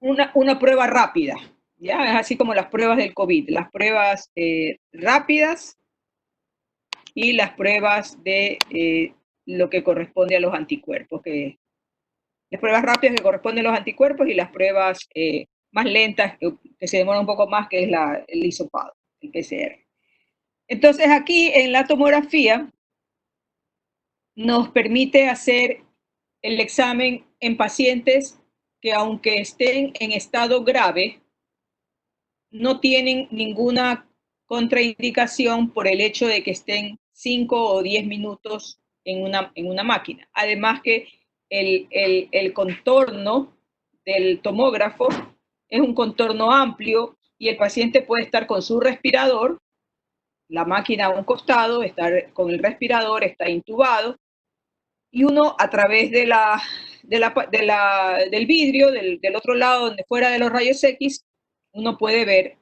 una prueba rápida, ¿ya? Es así como las pruebas del COVID, las pruebas rápidas y las pruebas de lo que corresponde a los anticuerpos, las pruebas rápidas que corresponden a los anticuerpos y las pruebas más lentas, que se demoran un poco más, que es el hisopado, el PCR. Entonces aquí en la tomografía nos permite hacer el examen en pacientes que aunque estén en estado grave, no tienen ninguna contraindicación por el hecho de que estén 5 o 10 minutos en una máquina. Además que el contorno del tomógrafo es un contorno amplio y el paciente puede estar con su respirador, la máquina a un costado, estar con el respirador, está intubado, y uno a través del vidrio, del otro lado, donde fuera de los rayos X, uno puede ver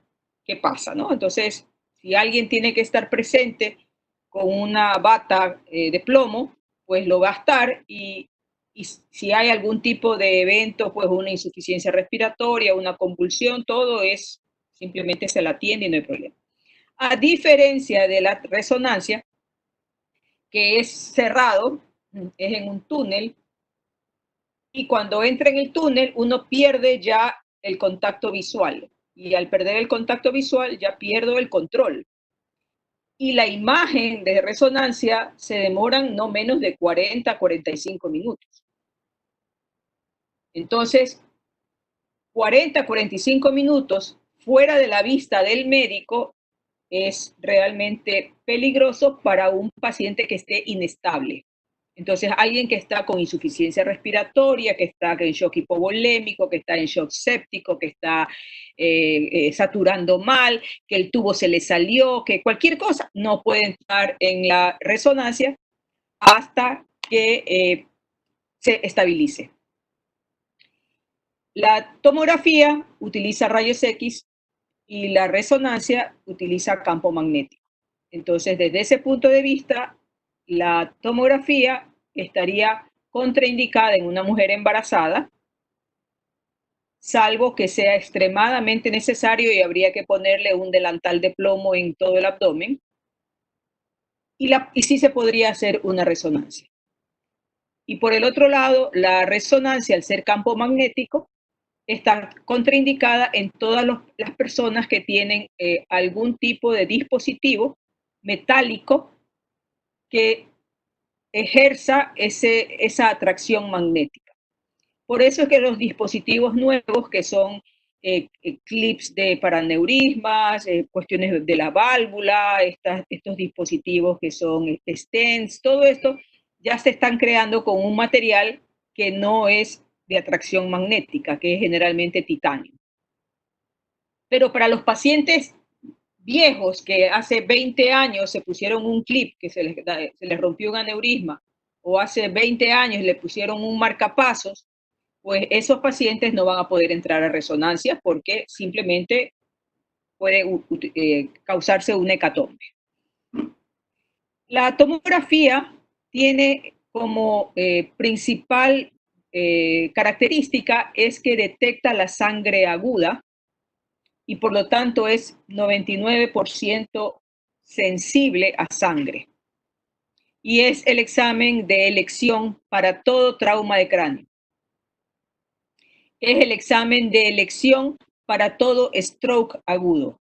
qué pasa, ¿no? Entonces, si alguien tiene que estar presente con una bata de plomo, pues lo va a estar y si hay algún tipo de evento, pues una insuficiencia respiratoria, una convulsión, todo es, simplemente se la atiende y no hay problema. A diferencia de la resonancia, que es cerrado, es en un túnel, y cuando entra en el túnel uno pierde ya el contacto visual, y al perder el contacto visual ya pierdo el control. Y la imagen de resonancia se demoran no menos de 40 a 45 minutos. Entonces, 40 a 45 minutos fuera de la vista del médico es realmente peligroso para un paciente que esté inestable. Entonces, alguien que está con insuficiencia respiratoria, que está en shock hipovolémico, que está en shock séptico, que está saturando mal, que el tubo se le salió, que cualquier cosa, no puede entrar en la resonancia hasta que se estabilice. La tomografía utiliza rayos X y la resonancia utiliza campo magnético. Entonces, desde ese punto de vista, la tomografía estaría contraindicada en una mujer embarazada, salvo que sea extremadamente necesario y habría que ponerle un delantal de plomo en todo el abdomen, y sí se podría hacer una resonancia. Y por el otro lado, la resonancia, al ser campo magnético, está contraindicada en todas las personas que tienen algún tipo de dispositivo metálico que ejerza esa atracción magnética. Por eso es que los dispositivos nuevos, que son clips para aneurismas, cuestiones de la válvula, estos dispositivos que son stents, todo esto ya se están creando con un material que no es de atracción magnética, que es generalmente titanio. Pero para los pacientes viejos que hace 20 años se pusieron un clip que se les rompió un aneurisma, o hace 20 años le pusieron un marcapasos, pues esos pacientes no van a poder entrar a resonancia porque simplemente puede causarse una hecatombe. La tomografía tiene como principal característica es que detecta la sangre aguda y por lo tanto es 99% sensible a sangre. Y es el examen de elección para todo trauma de cráneo. Es el examen de elección para todo stroke agudo.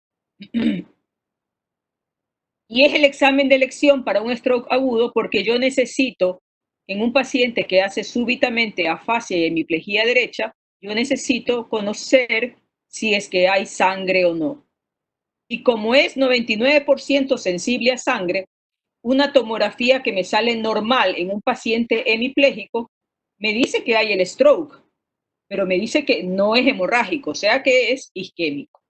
Y es el examen de elección para un stroke agudo porque yo necesito, en un paciente que hace súbitamente afasia y hemiplegia derecha, yo necesito conocer si es que hay sangre o no. Y como es 99% sensible a sangre, una tomografía que me sale normal en un paciente hemipléjico me dice que hay el stroke, pero me dice que no es hemorrágico, o sea que es isquémico.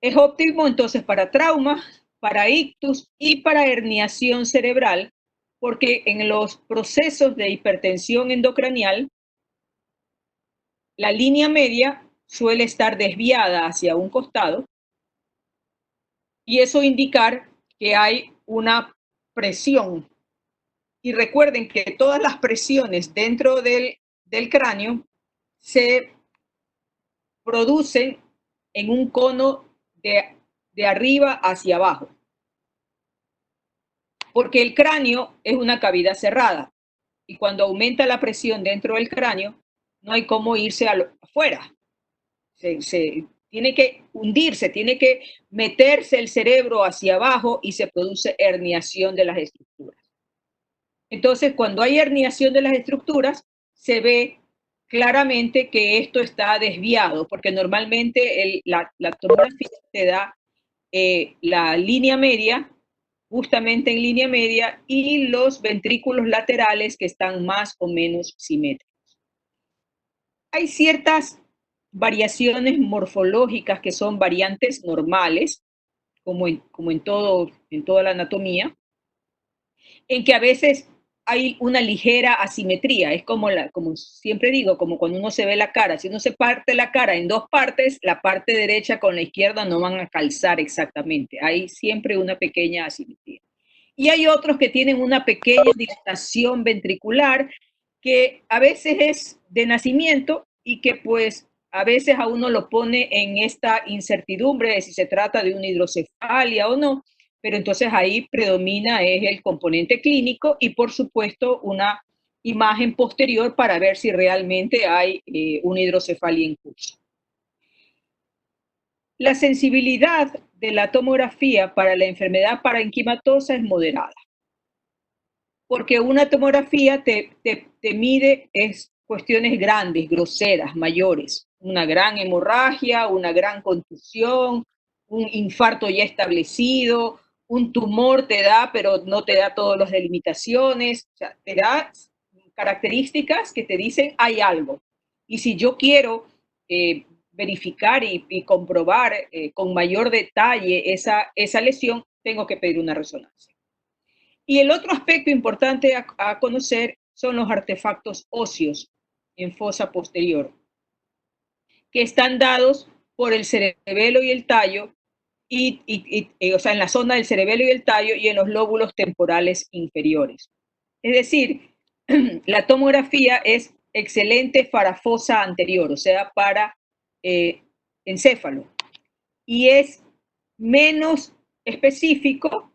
Es óptimo entonces para trauma, para ictus y para herniación cerebral, porque en los procesos de hipertensión endocranial, la línea media suele estar desviada hacia un costado y eso indicar que hay una presión. Y recuerden que todas las presiones dentro del cráneo se producen en un cono de arriba hacia abajo, porque el cráneo es una cavidad cerrada y cuando aumenta la presión dentro del cráneo, no hay cómo irse afuera. Se tiene que hundirse, tiene que meterse el cerebro hacia abajo y se produce herniación de las estructuras. Entonces, cuando hay herniación de las estructuras, se ve claramente que esto está desviado, porque normalmente la tomografía te da la línea media, justamente en línea media, y los ventrículos laterales que están más o menos simétricos. Hay ciertas variaciones morfológicas que son variantes normales, como en toda la anatomía, en que a veces hay una ligera asimetría. Es como siempre digo, como cuando uno se ve la cara. Si uno se parte la cara en dos partes, la parte derecha con la izquierda no van a calzar exactamente. Hay siempre una pequeña asimetría. Y hay otros que tienen una pequeña dilatación ventricular que a veces es de nacimiento y que pues a veces a uno lo pone en esta incertidumbre de si se trata de una hidrocefalia o no, pero entonces ahí predomina es el componente clínico y por supuesto una imagen posterior para ver si realmente hay una hidrocefalia en curso. La sensibilidad de la tomografía para la enfermedad parenquimatosa es moderada, porque una tomografía te mide cuestiones grandes, groseras, mayores, una gran hemorragia, una gran contusión, un infarto ya establecido, un tumor te da, pero no te da todas las delimitaciones, o sea, te da características que te dicen hay algo. Y si yo quiero verificar y comprobar con mayor detalle esa lesión, tengo que pedir una resonancia. Y el otro aspecto importante a conocer son los artefactos óseos en fosa posterior, que están dados por el cerebelo y el tallo, o sea, en la zona del cerebelo y el tallo y en los lóbulos temporales inferiores. Es decir, la tomografía es excelente para fosa anterior, o sea, para encéfalo, y es menos específico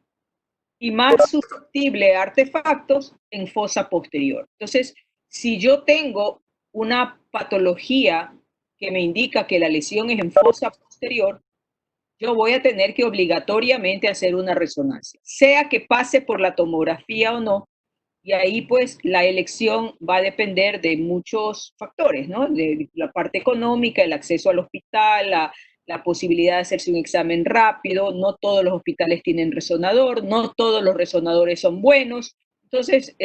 y más susceptible a artefactos en fosa posterior. Entonces, si yo tengo una patología que me indica que la lesión es en fosa posterior, yo voy a tener que obligatoriamente hacer una resonancia, sea que pase por la tomografía o no, y ahí pues la elección va a depender de muchos factores, ¿no? De la parte económica, el acceso al hospital, la posibilidad de hacerse un examen rápido, no todos los hospitales tienen resonador, no todos los resonadores son buenos, entonces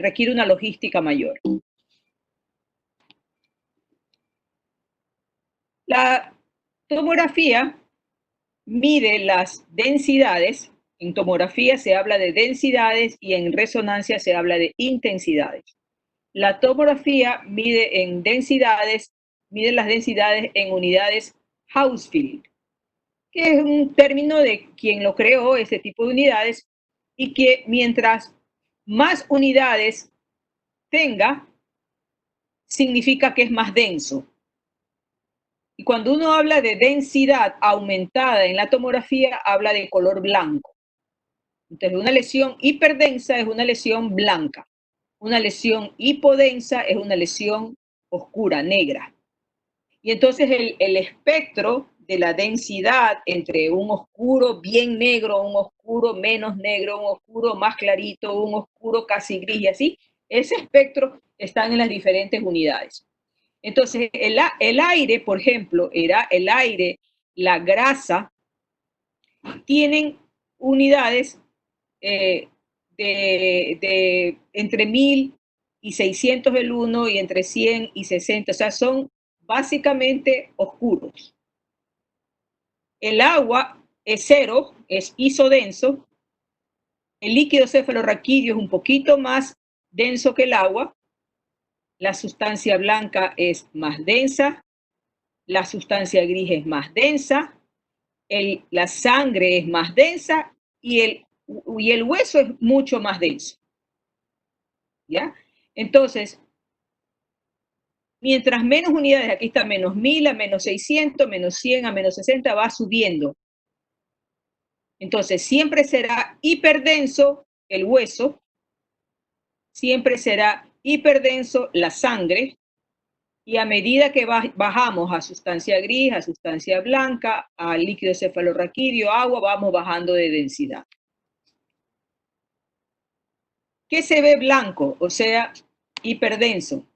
requiere una logística mayor. La tomografía mide las densidades, en tomografía se habla de densidades y en resonancia se habla de intensidades. La tomografía mide las densidades en unidades Hounsfield, que es un término de quien lo creó, ese tipo de unidades, y que mientras más unidades tenga, significa que es más denso. Y cuando uno habla de densidad aumentada en la tomografía, habla de color blanco. Entonces, una lesión hiperdensa es una lesión blanca. Una lesión hipodensa es una lesión oscura, negra. Y entonces el espectro de la densidad entre un oscuro bien negro, un oscuro menos negro, un oscuro más clarito, un oscuro casi gris y así, ese espectro está en las diferentes unidades. Entonces, el aire, por ejemplo, el aire, la grasa, tienen unidades entre 1000 y 600 el uno y entre 100 y 60, o sea, son básicamente oscuros. El agua es cero, es isodenso. El líquido cefalorraquídeo es un poquito más denso que el agua. La sustancia blanca es más densa. La sustancia gris es más densa. La sangre es más densa y el hueso es mucho más denso. ¿Ya? Entonces, Mientras menos unidades, aquí está menos 1000 a menos 600, menos 100 a menos 60, va subiendo. Entonces, siempre será hiperdenso el hueso, siempre será hiperdenso la sangre, y a medida que bajamos a sustancia gris, a sustancia blanca, a líquido cefalorraquídeo, agua, vamos bajando de densidad. ¿Qué se ve blanco? O sea, hiperdenso.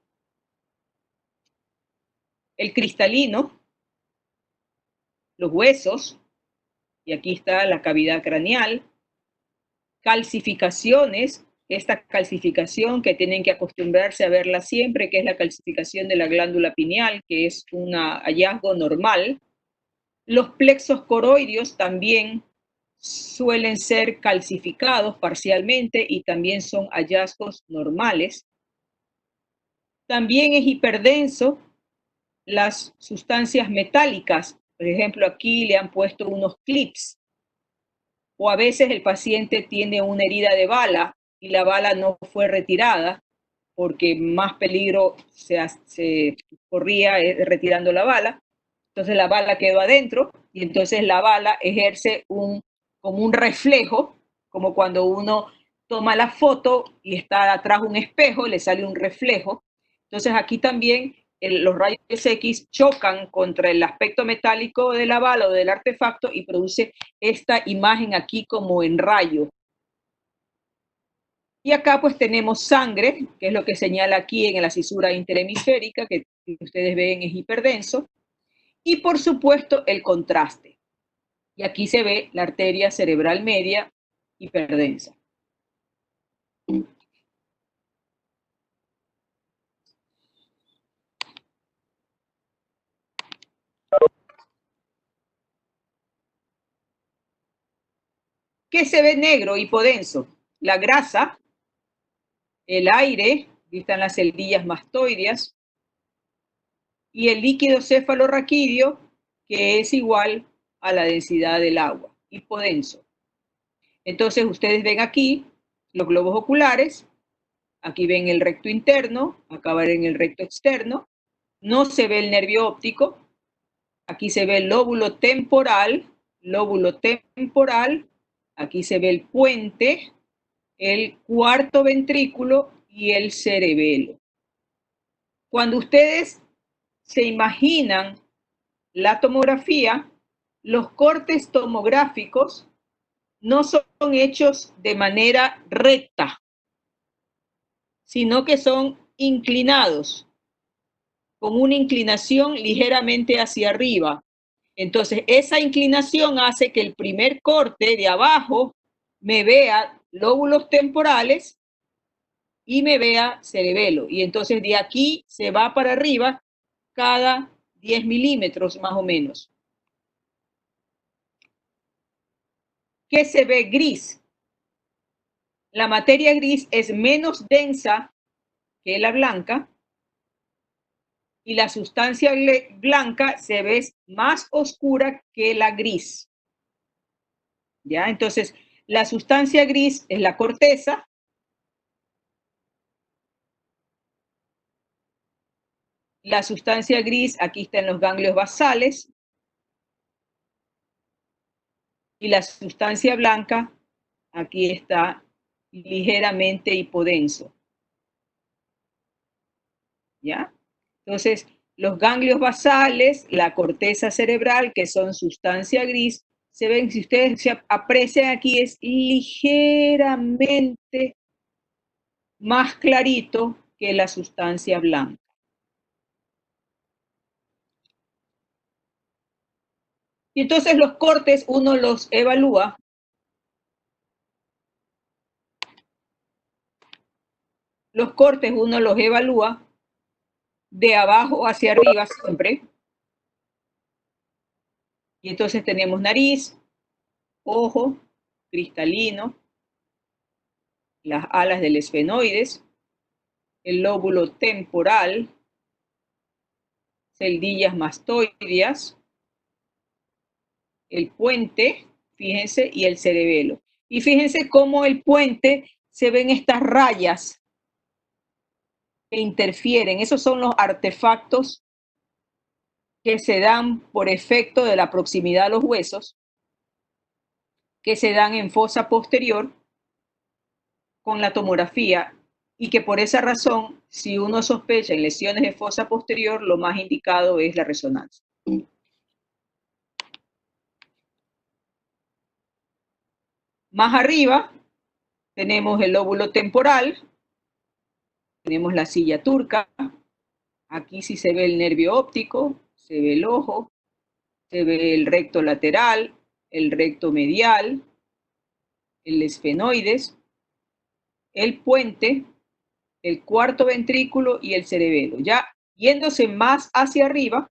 El cristalino, los huesos, y aquí está la cavidad craneal, calcificaciones, esta calcificación que tienen que acostumbrarse a verla siempre, que es la calcificación de la glándula pineal, que es un hallazgo normal. Los plexos coroideos también suelen ser calcificados parcialmente y también son hallazgos normales. También es hiperdenso las sustancias metálicas. Por ejemplo, aquí le han puesto unos clips. O a veces el paciente tiene una herida de bala y la bala no fue retirada porque más peligro se corría retirando la bala. Entonces la bala quedó adentro y entonces la bala ejerce como un reflejo, como cuando uno toma la foto y está atrás un espejo, le sale un reflejo. Entonces aquí también los rayos X chocan contra el aspecto metálico de la bala o del artefacto y produce esta imagen aquí como en rayo. Y acá pues tenemos sangre, que es lo que señala aquí en la cisura interhemisférica, que ustedes ven es hiperdenso. Y por supuesto el contraste. Y aquí se ve la arteria cerebral media hiperdensa. ¿Qué se ve negro, hipodenso? La grasa, el aire, aquí están las celdillas mastoideas, y el líquido cefalorraquídeo, que es igual a la densidad del agua, hipodenso. Entonces ustedes ven aquí los globos oculares, aquí ven el recto interno, acá ven el recto externo, no se ve el nervio óptico, aquí se ve el lóbulo temporal, aquí se ve el puente, el cuarto ventrículo y el cerebelo. Cuando ustedes se imaginan la tomografía, los cortes tomográficos no son hechos de manera recta, sino que son inclinados, con una inclinación ligeramente hacia arriba. Entonces, esa inclinación hace que el primer corte de abajo me vea lóbulos temporales y me vea cerebelo. Y entonces de aquí se va para arriba cada 10 milímetros más o menos. ¿Qué se ve gris? La materia gris es menos densa que la blanca y la sustancia blanca se ve más oscura que la gris. ¿Ya? Entonces, la sustancia gris es la corteza. La sustancia gris, aquí está en los ganglios basales. Y la sustancia blanca, aquí está ligeramente hipodenso. ¿Ya? Entonces, los ganglios basales, la corteza cerebral, que son sustancia gris, se ven, si ustedes se aprecian aquí, es ligeramente más clarito que la sustancia blanca. Y entonces los cortes uno los evalúa de abajo hacia arriba siempre. Y entonces tenemos nariz, ojo, cristalino, las alas del esfenoides, el lóbulo temporal, celdillas mastoideas, el puente, fíjense, y el cerebelo. Y fíjense cómo el puente se ven estas rayas que interfieren. Esos son los artefactos que se dan por efecto de la proximidad a los huesos, que se dan en fosa posterior con la tomografía, y que por esa razón, si uno sospecha en lesiones de fosa posterior, lo más indicado es la resonancia. Más arriba tenemos el lóbulo temporal, tenemos la silla turca, aquí sí se ve el nervio óptico, se ve el ojo, se ve el recto lateral, el recto medial, el esfenoides, el puente, el cuarto ventrículo y el cerebelo. Ya yéndose más hacia arriba,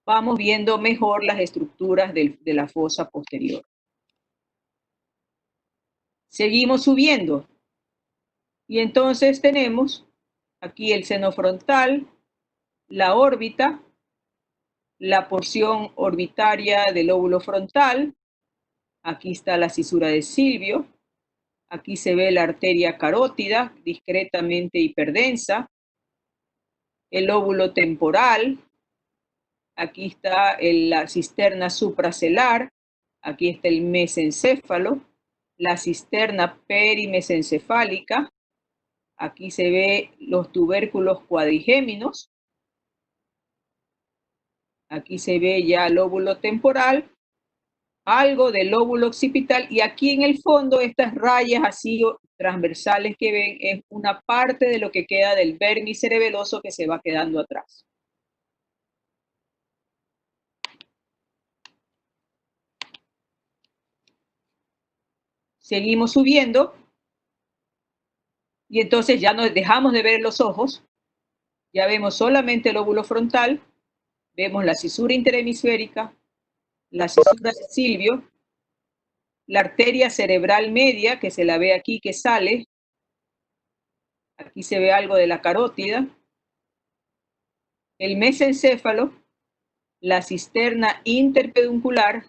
vamos viendo mejor las estructuras de la fosa posterior. Seguimos subiendo y entonces tenemos aquí el seno frontal, la órbita, la porción orbitaria del lóbulo frontal, aquí está la cisura de Silvio, aquí se ve la arteria carótida discretamente hiperdensa, el lóbulo temporal, aquí está la cisterna supracelular, aquí está el mesencéfalo, la cisterna perimesencefálica, aquí se ve los tubérculos cuadrigéminos, aquí se ve ya el lóbulo temporal, algo del lóbulo occipital, y aquí en el fondo estas rayas así transversales que ven es una parte de lo que queda del vermis cerebeloso que se va quedando atrás. Seguimos subiendo y entonces ya nos dejamos de ver los ojos, ya vemos solamente el lóbulo frontal, vemos la cisura interhemisférica, la cisura de Silvio, la arteria cerebral media, que se la ve aquí que sale, aquí se ve algo de la carótida, el mesencéfalo, la cisterna interpeduncular,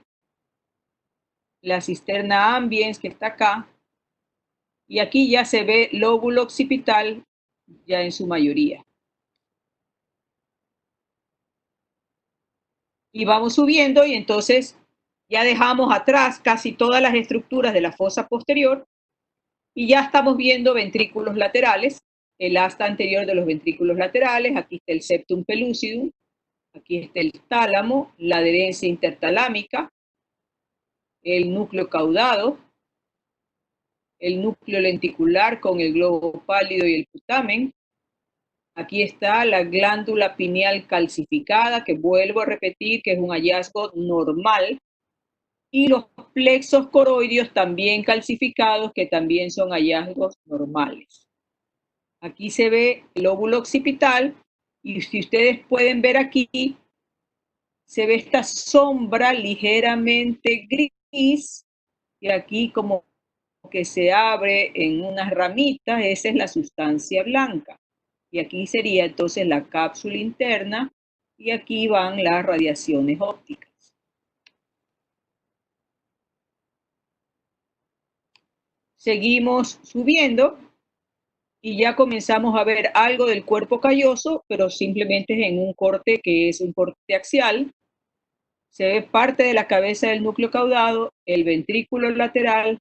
la cisterna ambiens que está acá, y aquí ya se ve lóbulo occipital ya en su mayoría. Y vamos subiendo y entonces ya dejamos atrás casi todas las estructuras de la fosa posterior y ya estamos viendo ventrículos laterales, el asta anterior de los ventrículos laterales, aquí está el septum pellucidum, aquí está el tálamo, la adherencia intertalámica, el núcleo caudado, el núcleo lenticular con el globo pálido y el putamen. Aquí está la glándula pineal calcificada, que vuelvo a repetir que es un hallazgo normal, y los plexos coroideos también calcificados, que también son hallazgos normales. Aquí se ve el lóbulo occipital, y si ustedes pueden ver aquí, se ve esta sombra ligeramente gris, y aquí como que se abre en unas ramitas, esa es la sustancia blanca. Y aquí sería entonces la cápsula interna, y aquí van las radiaciones ópticas. Seguimos subiendo y ya comenzamos a ver algo del cuerpo calloso, pero simplemente es en un corte que es un corte axial. Se ve parte de la cabeza del núcleo caudado, el ventrículo lateral,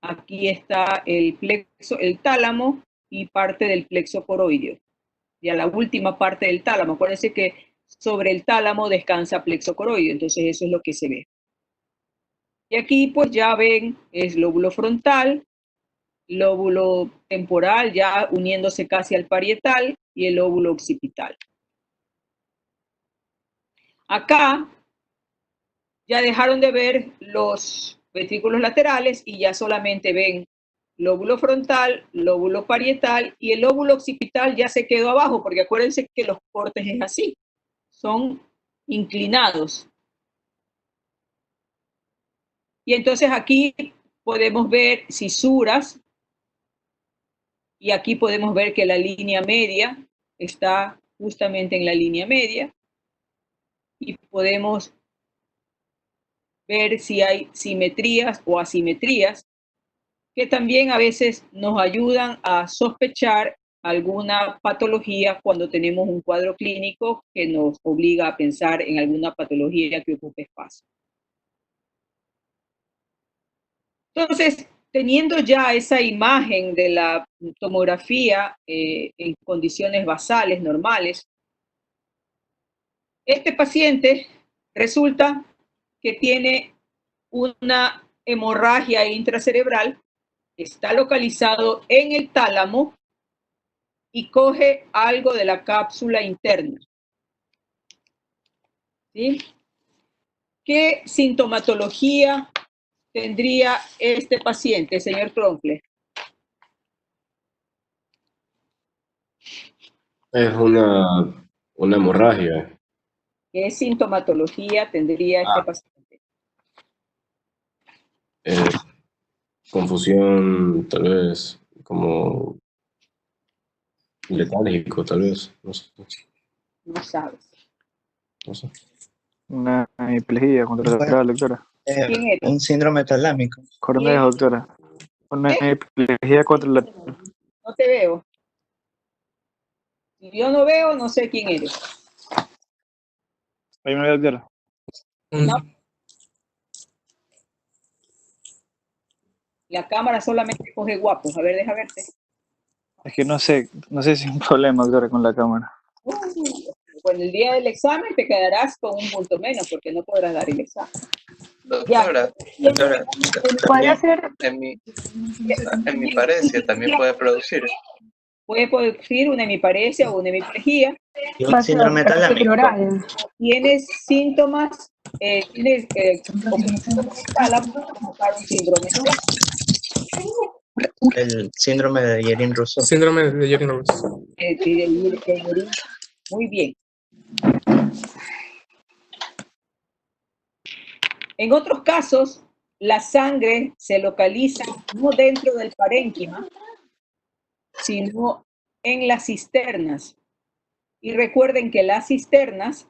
aquí está el plexo, el tálamo y parte del plexo coroideo. Y a la última parte del tálamo, acuérdense que sobre el tálamo descansa plexo coroideo, entonces eso es lo que se ve. Y aquí pues ya ven, es lóbulo frontal, lóbulo temporal ya uniéndose casi al parietal y el lóbulo occipital. Acá ya dejaron de ver los ventrículos laterales y ya solamente ven lóbulo frontal, lóbulo parietal, y el lóbulo occipital ya se quedó abajo, porque acuérdense que los cortes es así, son inclinados. Y entonces aquí podemos ver cisuras, y aquí podemos ver que la línea media está justamente en la línea media, y podemos ver si hay simetrías o asimetrías que también a veces nos ayudan a sospechar alguna patología cuando tenemos un cuadro clínico que nos obliga a pensar en alguna patología que ocupe espacio. Entonces, teniendo ya esa imagen de la tomografía en condiciones basales, normales, este paciente resulta que tiene una hemorragia intracerebral, está localizado en el tálamo y coge algo de la cápsula interna. ¿Sí? ¿Qué sintomatología tendría este paciente, señor Kronfle? Es una hemorragia. ¿Qué sintomatología tendría este paciente? Confusión, tal vez, como letárgico, tal vez, no sé. No sabes. No sé. Una hemiplegia contralateral, doctora. ¿Quién eres? Un síndrome talámico. Cornejo, doctora. Una hemiplegia contralateral. No te veo. Si yo no veo, no sé quién eres. Ahí me ve, doctora. No. La cámara solamente coge guapos. A ver, deja verte. Es que no sé si es un problema, doctora, con la cámara. Bueno, el día del examen te quedarás con un punto menos porque no podrás dar el examen. Doctora, doctora, ¿Puede también ser? en mi parecia también puede producir. Puede producir una hemiparesia o una hemiplegia. Y un síndrome talámico. Tienes síntomas, tienes tálamo, provocar un síndrome. El síndrome de Yerin-Rousseau. Síndrome de Yerin-Rousseau. Muy bien. En otros casos, la sangre se localiza no dentro del parénquima, sino en las cisternas. Y recuerden que las cisternas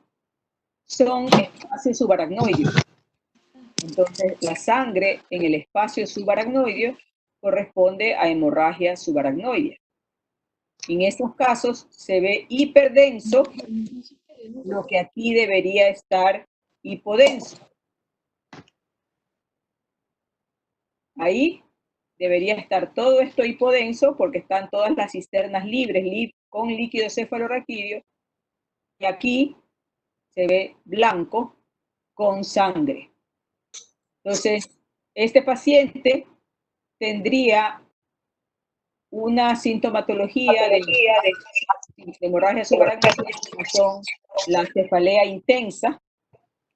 son espacios subaracnoideos. Entonces, la sangre en el espacio subaracnoideo corresponde a hemorragia subaracnoidea. En estos casos se ve hiperdenso, lo que aquí debería estar hipodenso. Ahí debería estar todo esto hipodenso porque están todas las cisternas libres con líquido cefalorraquídeo y aquí se ve blanco con sangre. Entonces, este paciente tendría una sintomatología de hemorragia subaracnoidea, que son la cefalea intensa,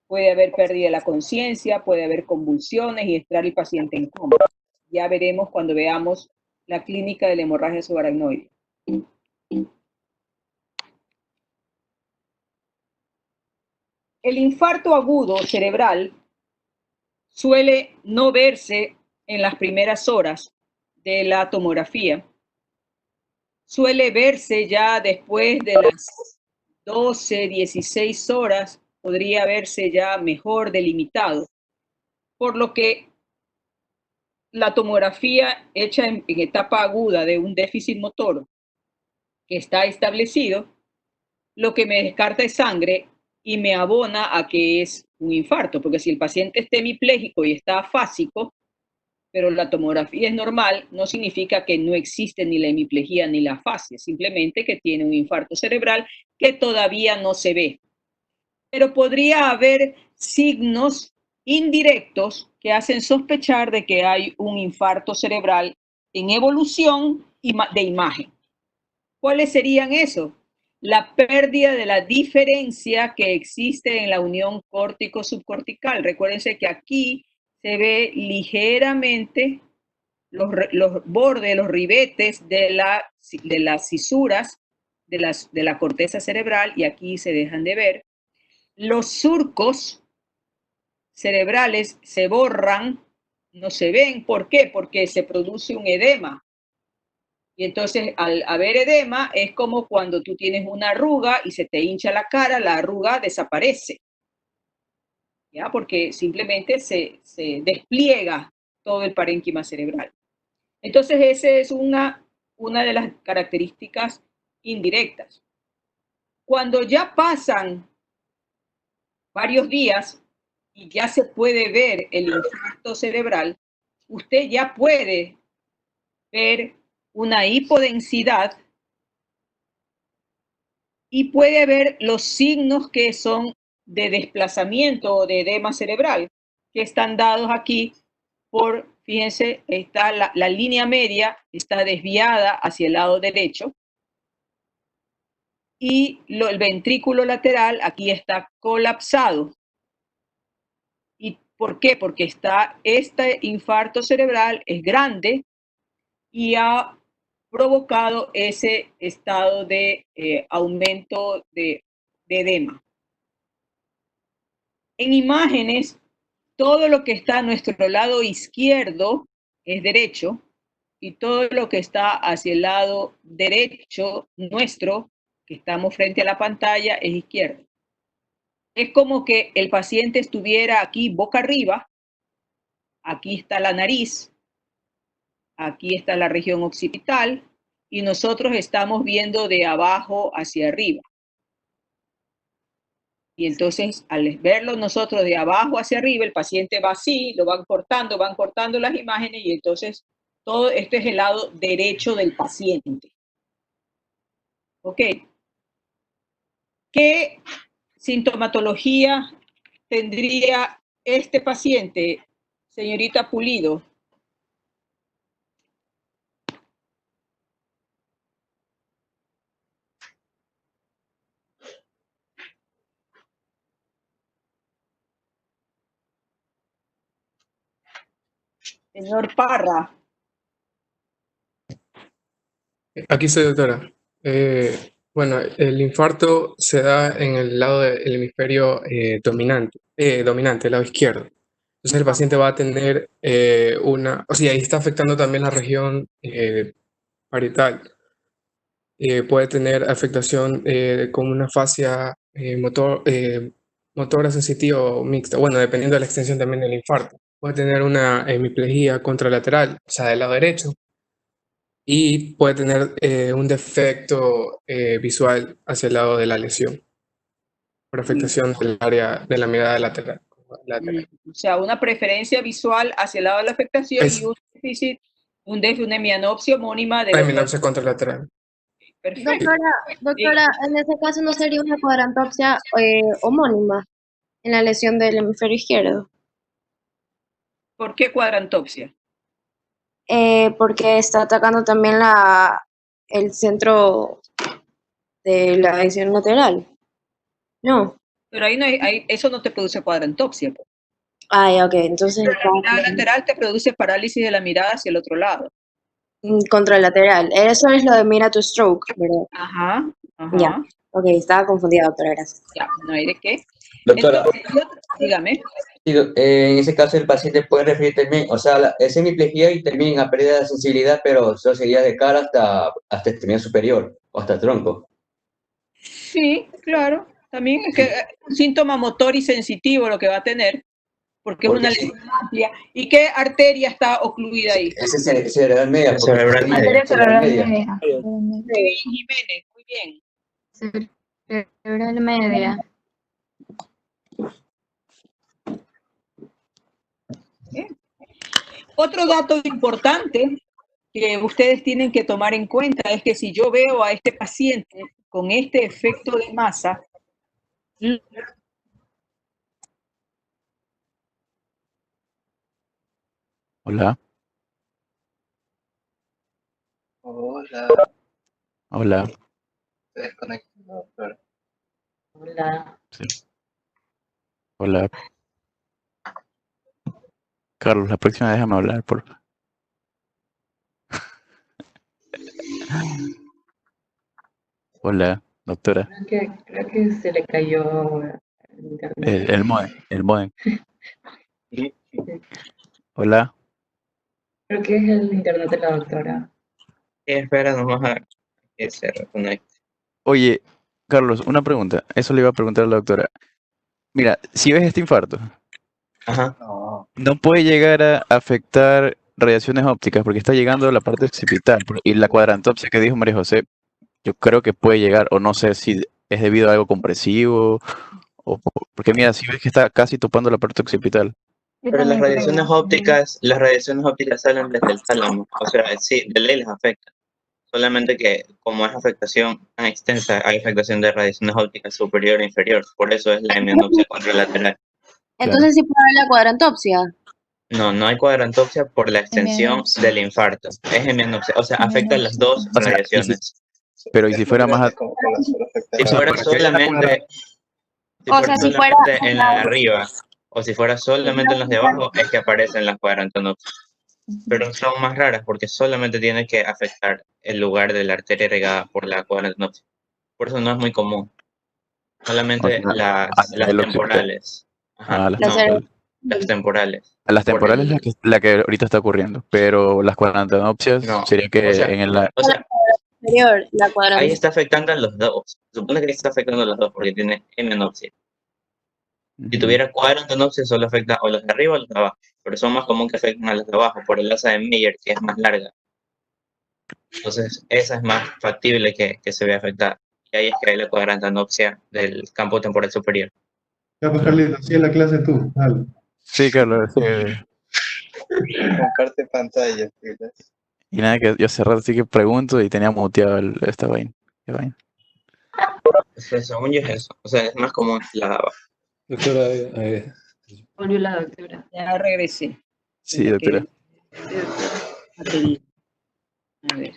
puede haber pérdida de la conciencia, puede haber convulsiones y estar el paciente en coma. Ya veremos cuando veamos la clínica de la hemorragia subaracnoidea. El infarto agudo cerebral suele no verse en las primeras horas de la tomografía. Suele verse ya después de las 12, 16 horas, podría verse ya mejor delimitado. Por lo que la tomografía hecha en etapa aguda de un déficit motor que está establecido, lo que me descarta es sangre y me abona a que es un infarto, porque si el paciente está hemipléjico y está afásico, pero la tomografía es normal, no significa que no existe ni la hemiplegia ni la afasia, simplemente que tiene un infarto cerebral que todavía no se ve. Pero podría haber signos indirectos que hacen sospechar de que hay un infarto cerebral en evolución de imagen. ¿Cuáles serían esos? La pérdida de la diferencia que existe en la unión córtico-subcortical. Recuérdense que aquí se ve ligeramente los bordes, los ribetes de las cisuras de la corteza cerebral y aquí se dejan de ver. Los surcos cerebrales se borran, no se ven. ¿Por qué? Porque se produce un edema. Y entonces, al haber edema, es como cuando tú tienes una arruga y se te hincha la cara, la arruga desaparece. ¿Ya? Porque simplemente se despliega todo el parénquima cerebral. Entonces, esa es una una de las características indirectas. Cuando ya pasan varios días y ya se puede ver el infarto cerebral, usted ya puede ver una hipodensidad y puede ver los signos que son de desplazamiento o de edema cerebral, que están dados aquí por, fíjense, está la línea media, está desviada hacia el lado derecho, y el ventrículo lateral aquí está colapsado. ¿Y por qué? Porque este infarto cerebral es grande y ha provocado ese estado de aumento de edema. En imágenes, todo lo que está a nuestro lado izquierdo es derecho y todo lo que está hacia el lado derecho nuestro, que estamos frente a la pantalla, es izquierdo. Es como que el paciente estuviera aquí boca arriba, aquí está la nariz, aquí está la región occipital y nosotros estamos viendo de abajo hacia arriba. Y entonces, al verlo nosotros de abajo hacia arriba, el paciente va así, lo van cortando las imágenes y entonces todo esto es el lado derecho del paciente. ¿Ok? ¿Qué sintomatología tendría este paciente, señorita Pulido? Señor Parra. Aquí estoy, doctora. Bueno, el infarto se da en el lado del hemisferio dominante, el lado izquierdo. Entonces el paciente va a tener o sea, ahí está afectando también la región parietal. Puede tener afectación con una fascia motora sensitiva o mixta, bueno, dependiendo de la extensión también del infarto. Puede tener una hemiplegia contralateral, o sea, del lado derecho, y puede tener un defecto visual hacia el lado de la lesión, por afectación del área de la mirada lateral. O sea, una preferencia visual hacia el lado de la afectación y un déficit, una hemianopsia homónima de hemianopsia contralateral. Perfecto. Doctora, en este caso no sería una cuadrantopsia homónima en la lesión del hemisferio izquierdo. ¿Por qué cuadrantopsia? Porque está atacando también el centro de la lesión lateral. No. Pero ahí no eso no te produce cuadrantopsia. Ah, ok, entonces La mirada lateral te produce parálisis de la mirada hacia el otro lado. contralateral. Eso es lo de mira tu stroke, ¿verdad? Ajá. Ya. Ok, estaba confundida, doctora, gracias. Ya, no hay de qué. Doctora, Entonces, dígame. en ese caso el paciente puede referir también, o sea, es hemiplegia y también a pérdida de sensibilidad, pero eso sería de cara hasta extremidad superior o hasta el tronco. Sí, claro. También es que un síntoma motor y sensitivo lo que va a tener, porque es una lesión amplia. ¿Y qué arteria está ocluida ahí? Ese es cerebral media. Cerebral media. Arteria cerebral media. Muy bien, Jiménez, muy bien. Cerebral media. Otro dato importante que ustedes tienen que tomar en cuenta es que si yo veo a este paciente con este efecto de masa, Hola, Hola, hola. se desconectó, doctora. Hola. Sí. Hola. Carlos, la próxima déjame hablar, por favor. Hola, doctora. Creo que se le cayó el internet. El modem. Hola. Creo que es el internet de la doctora. Espera nomás a que se reconecte. Oye, Carlos, una pregunta. Eso le iba a preguntar a la doctora. Mira, si ves este infarto, Ajá. ¿no puede llegar a afectar radiaciones ópticas, porque está llegando a la parte occipital, y la cuadrantopsia que dijo María José, yo creo que puede llegar, o no sé si es debido a algo compresivo, porque mira, si ves que está casi topando la parte occipital. Pero las radiaciones ópticas salen desde el tálamo, o sea, sí, de ley les afecta. Solamente que como es afectación tan extensa, hay afectación de radiaciones ópticas superior e inferior. Por eso es la hemianopsia contralateral. Entonces sí puede haber la cuadrantopsia. No, no hay cuadrantopsia por la extensión del infarto. Es hemianopsia, o sea, afecta las dos O sea, radiaciones. pero y si fuera más... Si fuera solamente, si O fuera sea, si fuera solamente en la de arriba, o si fuera solamente en las de abajo, es que aparecen las cuadrantonopsias. Pero son más raras porque solamente tiene que afectar el lugar de la arteria irrigada por la cuadrantonopsia. Por eso no es muy común. Solamente o sea, las el occipital. temporales. Ajá, Las las no, las temporales. Las Por temporales el- es la que ahorita está ocurriendo, pero las cuadrantopsias No, sería que o sea, en el... o sea, inferior, la ahí cuadrantopsia. está afectando a los dos. Se supone que ahí está afectando a los dos porque tiene hemianopsia. Si tuviera cuadrantonopsia solo afecta o los de arriba o los de abajo, pero son más común que afecten a los de abajo por el asa de Meyer, que es más larga. Entonces, esa es más factible que se vea afectada. Y ahí es que hay la cuadrantonopsia del campo temporal superior. Ya, pues Carlitos, sí en la clase tú. Dale. Sí, Carlos, sí. Comparte pantalla. Y nada, que yo hace rato sí que pregunto y tenía muteado esta vaina. ¿Qué vaina? Según yo es eso. O sea, es más común la de abajo. Doctora, Volvió la doctora. Ya regresé. Sí, doctora. Batería. A ver.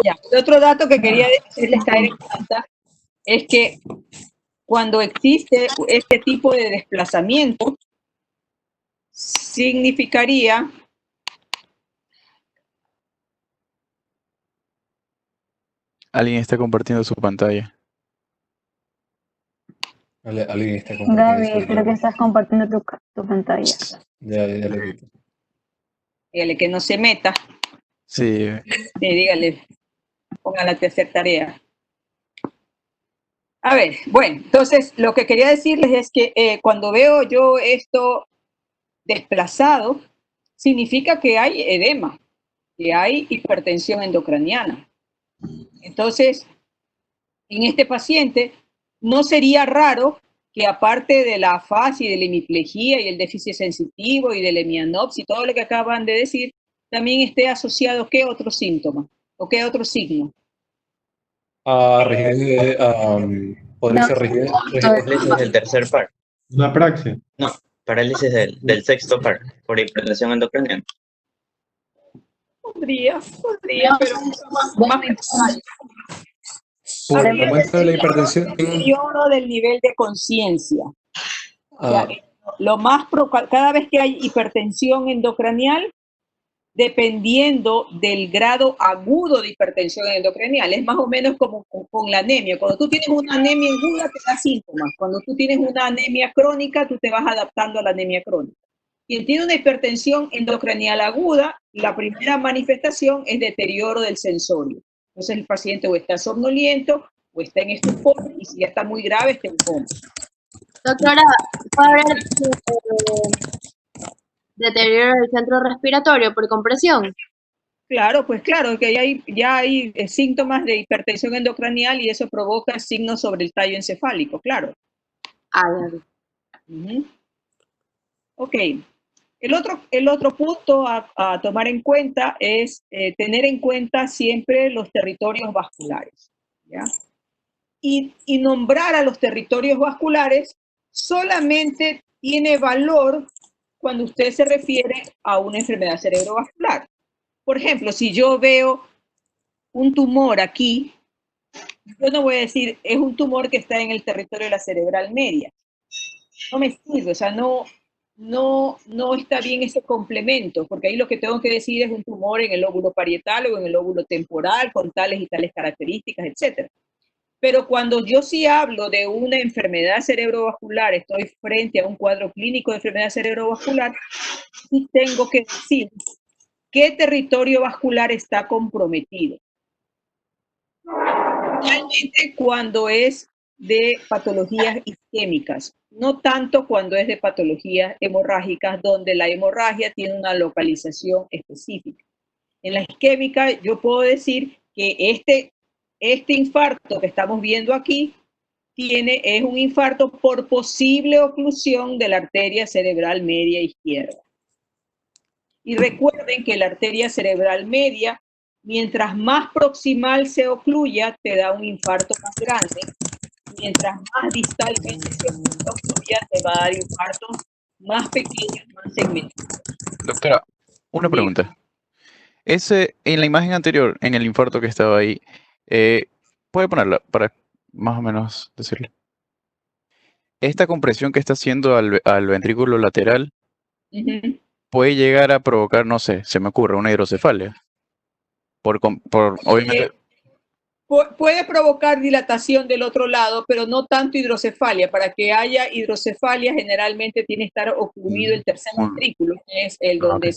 Ya, el otro dato que quería decirles caer en cuenta es que cuando existe este tipo de desplazamiento, significaría Alguien está compartiendo su pantalla. alguien está compartiendo. Gaby, creo que estás compartiendo tu pantalla. Ya lo quito. dígale que no se meta, Sí, dígale, póngala a hacer tarea. A ver, bueno, entonces lo que quería decirles es que cuando veo yo esto desplazado, significa que hay edema, que hay hipertensión endocraniana. Entonces, en este paciente no sería raro que aparte de la afasia y de la hemiplegia y el déficit sensitivo y de la hemianopsia y todo lo que acaban de decir, también esté asociado ¿qué otro síntoma? ¿O qué otro signo? Rigidez, podría ser rigidez. Parálisis del tercer par. Una praxia. No, parálisis del sexto par por hipertensión endocraniana. Podría, pero más mental. Por Habría aumento de la hipertensión. deterioro del nivel de conciencia. Ah, Cada vez que hay hipertensión endocranial, dependiendo del grado agudo de hipertensión endocranial, es más o menos como con la anemia. Cuando tú tienes una anemia aguda, te da síntomas. Cuando tú tienes una anemia crónica, tú te vas adaptando a la anemia crónica. Quien tiene una hipertensión endocranial aguda, la primera manifestación es deterioro del sensorio. Entonces el paciente o está somnoliento o está en estupor y si ya está muy grave está en coma. Doctora, ¿puede haber deterioro del centro respiratorio por compresión? Claro, pues claro, que ya hay síntomas de hipertensión endocranial y eso provoca signos sobre el tallo encefálico, claro. Ok. El otro punto a tomar en cuenta es tener en cuenta siempre los territorios vasculares, ¿ya? Y nombrar a los territorios vasculares solamente tiene valor cuando usted se refiere a una enfermedad cerebrovascular. Por ejemplo, si yo veo un tumor aquí, yo no voy a decir, es un tumor que está en el territorio de la cerebral media. No me sirve, o sea, no está bien ese complemento, porque ahí lo que tengo que decir es un tumor en el lóbulo parietal o en el lóbulo temporal, con tales y tales características, etc. Pero cuando yo sí hablo de una enfermedad cerebrovascular, estoy frente a un cuadro clínico de enfermedad cerebrovascular, y tengo que decir qué territorio vascular está comprometido. Realmente cuando es de patologías isquémicas, no tanto cuando es de patologías hemorrágicas, donde la hemorragia tiene una localización específica. En la isquémica yo puedo decir que este infarto que estamos viendo aquí es un infarto por posible oclusión de la arteria cerebral media izquierda. Y recuerden que la arteria cerebral media, mientras más proximal se ocluya, te da un infarto más grande. Mientras más distalmente se ocluya, te va a dar infartos más pequeños, más segmentados. Doctora, una pregunta. En la imagen anterior, en el infarto que estaba ahí, puede ponerla para más o menos decirle. Esta compresión que está haciendo al ventrículo lateral puede llegar a provocar, no sé, se me ocurre, una hidrocefalia. Obviamente. Puede provocar dilatación del otro lado, pero no tanto hidrocefalia. Para que haya hidrocefalia, generalmente tiene que estar ocluido el tercer ventrículo, que es el donde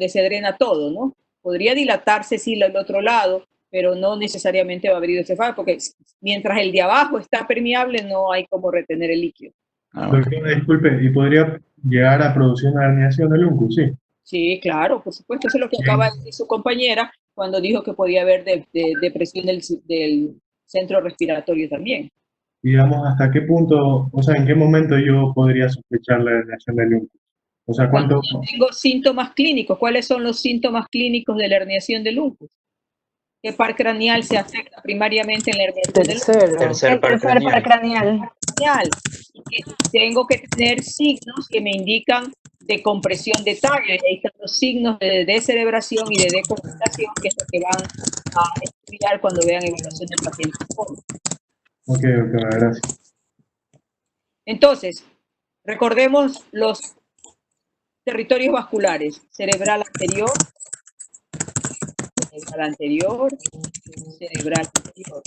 se drena todo, ¿no? Podría dilatarse, sí, el otro lado, pero no necesariamente va a haber hidrocefalia, porque mientras el de abajo está permeable, no hay como retener el líquido. Doctora, disculpe, ¿y podría llegar a producir una herniación del uncus? Sí. Sí, claro, por supuesto. Eso es lo que acaba de decir su compañera cuando dijo que podía haber depresión del centro respiratorio también. Digamos, ¿hasta qué punto, o sea, en qué momento yo podría sospechar la herniación del uncus? O sea, ¿cuánto? Cuando tengo síntomas clínicos. ¿Cuáles son los síntomas clínicos de la herniación del uncus? ¿Qué par craneal se afecta primariamente en la herniación del uncus? Tercer par craneal. Craneal. Y tengo que tener signos que me indican de compresión de tallo. Y ahí están los signos de descerebración y de decomputación, que es lo que van a estudiar cuando vean evaluación del paciente. Ok, doctora, gracias. Entonces, recordemos los territorios vasculares: cerebral anterior, cerebral anterior, cerebral anterior,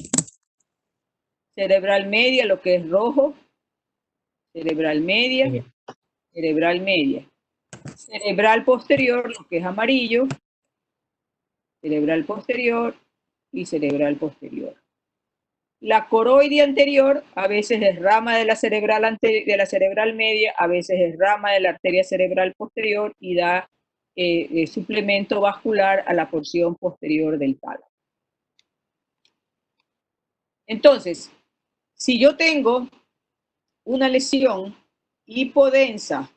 cerebral media, lo que es rojo, cerebral media, cerebral media, cerebral posterior, lo que es amarillo, cerebral posterior y cerebral posterior. La coroide anterior a veces es rama de la cerebral media, a veces es rama de la arteria cerebral posterior y da suplemento vascular a la porción posterior del tálamo. Entonces, si yo tengo una lesión hipodensa,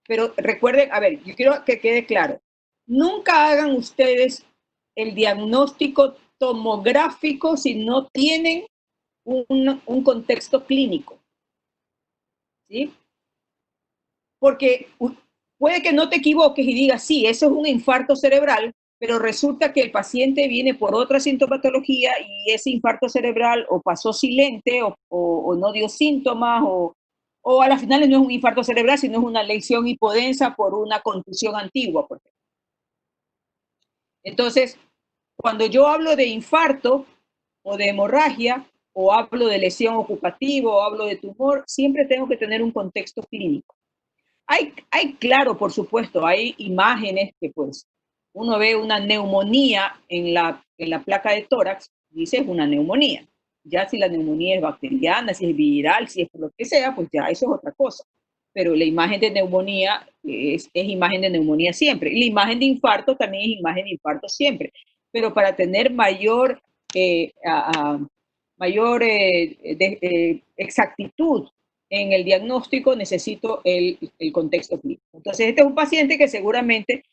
pero recuerden, a ver, yo quiero que quede claro, nunca hagan ustedes el diagnóstico tomográfico si no tienen un contexto clínico, ¿sí? Porque puede que no te equivoques y digas, sí, eso es un infarto cerebral, pero resulta que el paciente viene por otra sintomatología y ese infarto cerebral o pasó silente o no dio síntomas o a la final no es un infarto cerebral, sino es una lesión hipodensa por una contusión antigua, por ejemplo. Entonces, cuando yo hablo de infarto o de hemorragia, o hablo de lesión ocupativa, o hablo de tumor, siempre tengo que tener un contexto clínico. Hay claro, por supuesto, hay imágenes que pues uno ve una neumonía en la placa de tórax, y dice es una neumonía. Ya si la neumonía es bacteriana, si es viral, si es por lo que sea, pues ya eso es otra cosa. Pero la imagen de neumonía es imagen de neumonía siempre. Y la imagen de infarto también es imagen de infarto siempre. Pero para tener mayor exactitud en el diagnóstico necesito el contexto clínico. Entonces, este es un paciente que seguramente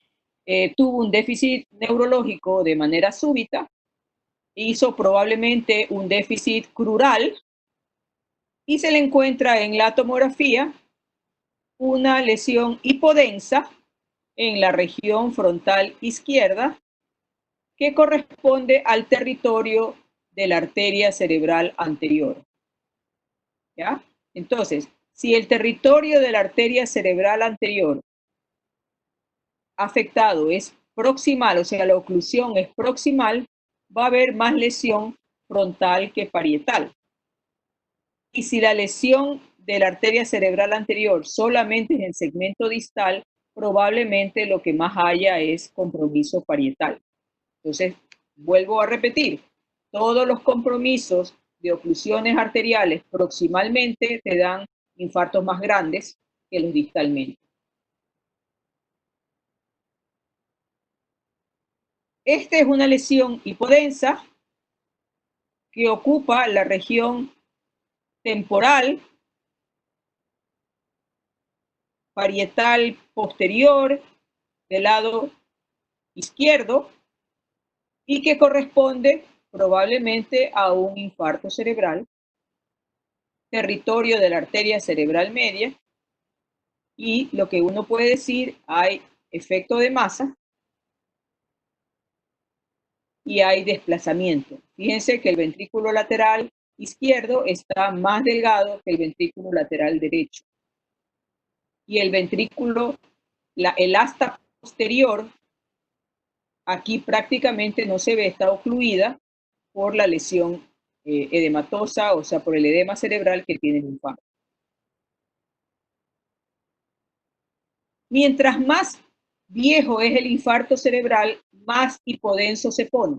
tuvo un déficit neurológico de manera súbita, hizo probablemente un déficit crural y se le encuentra en la tomografía una lesión hipodensa en la región frontal izquierda que corresponde al territorio de la arteria cerebral anterior. ¿Ya? Entonces, si el territorio de la arteria cerebral anterior afectado es proximal, o sea, la oclusión es proximal, va a haber más lesión frontal que parietal. Y si la lesión de la arteria cerebral anterior solamente es en segmento distal, probablemente lo que más haya es compromiso parietal. Entonces, vuelvo a repetir, todos los compromisos de oclusiones arteriales proximalmente te dan infartos más grandes que los distalmente. Esta es una lesión hipodensa que ocupa la región temporal, parietal posterior del lado izquierdo y que corresponde probablemente a un infarto cerebral, territorio de la arteria cerebral media, y lo que uno puede decir, hay efecto de masa y hay desplazamiento. Fíjense que el ventrículo lateral izquierdo está más delgado que el ventrículo lateral derecho. Y el ventrículo, el asta posterior, aquí prácticamente no se ve, está ocluida por la lesión edematosa, o sea, por el edema cerebral que tiene el infarto. Mientras más viejo es el infarto cerebral, más hipodenso se pone.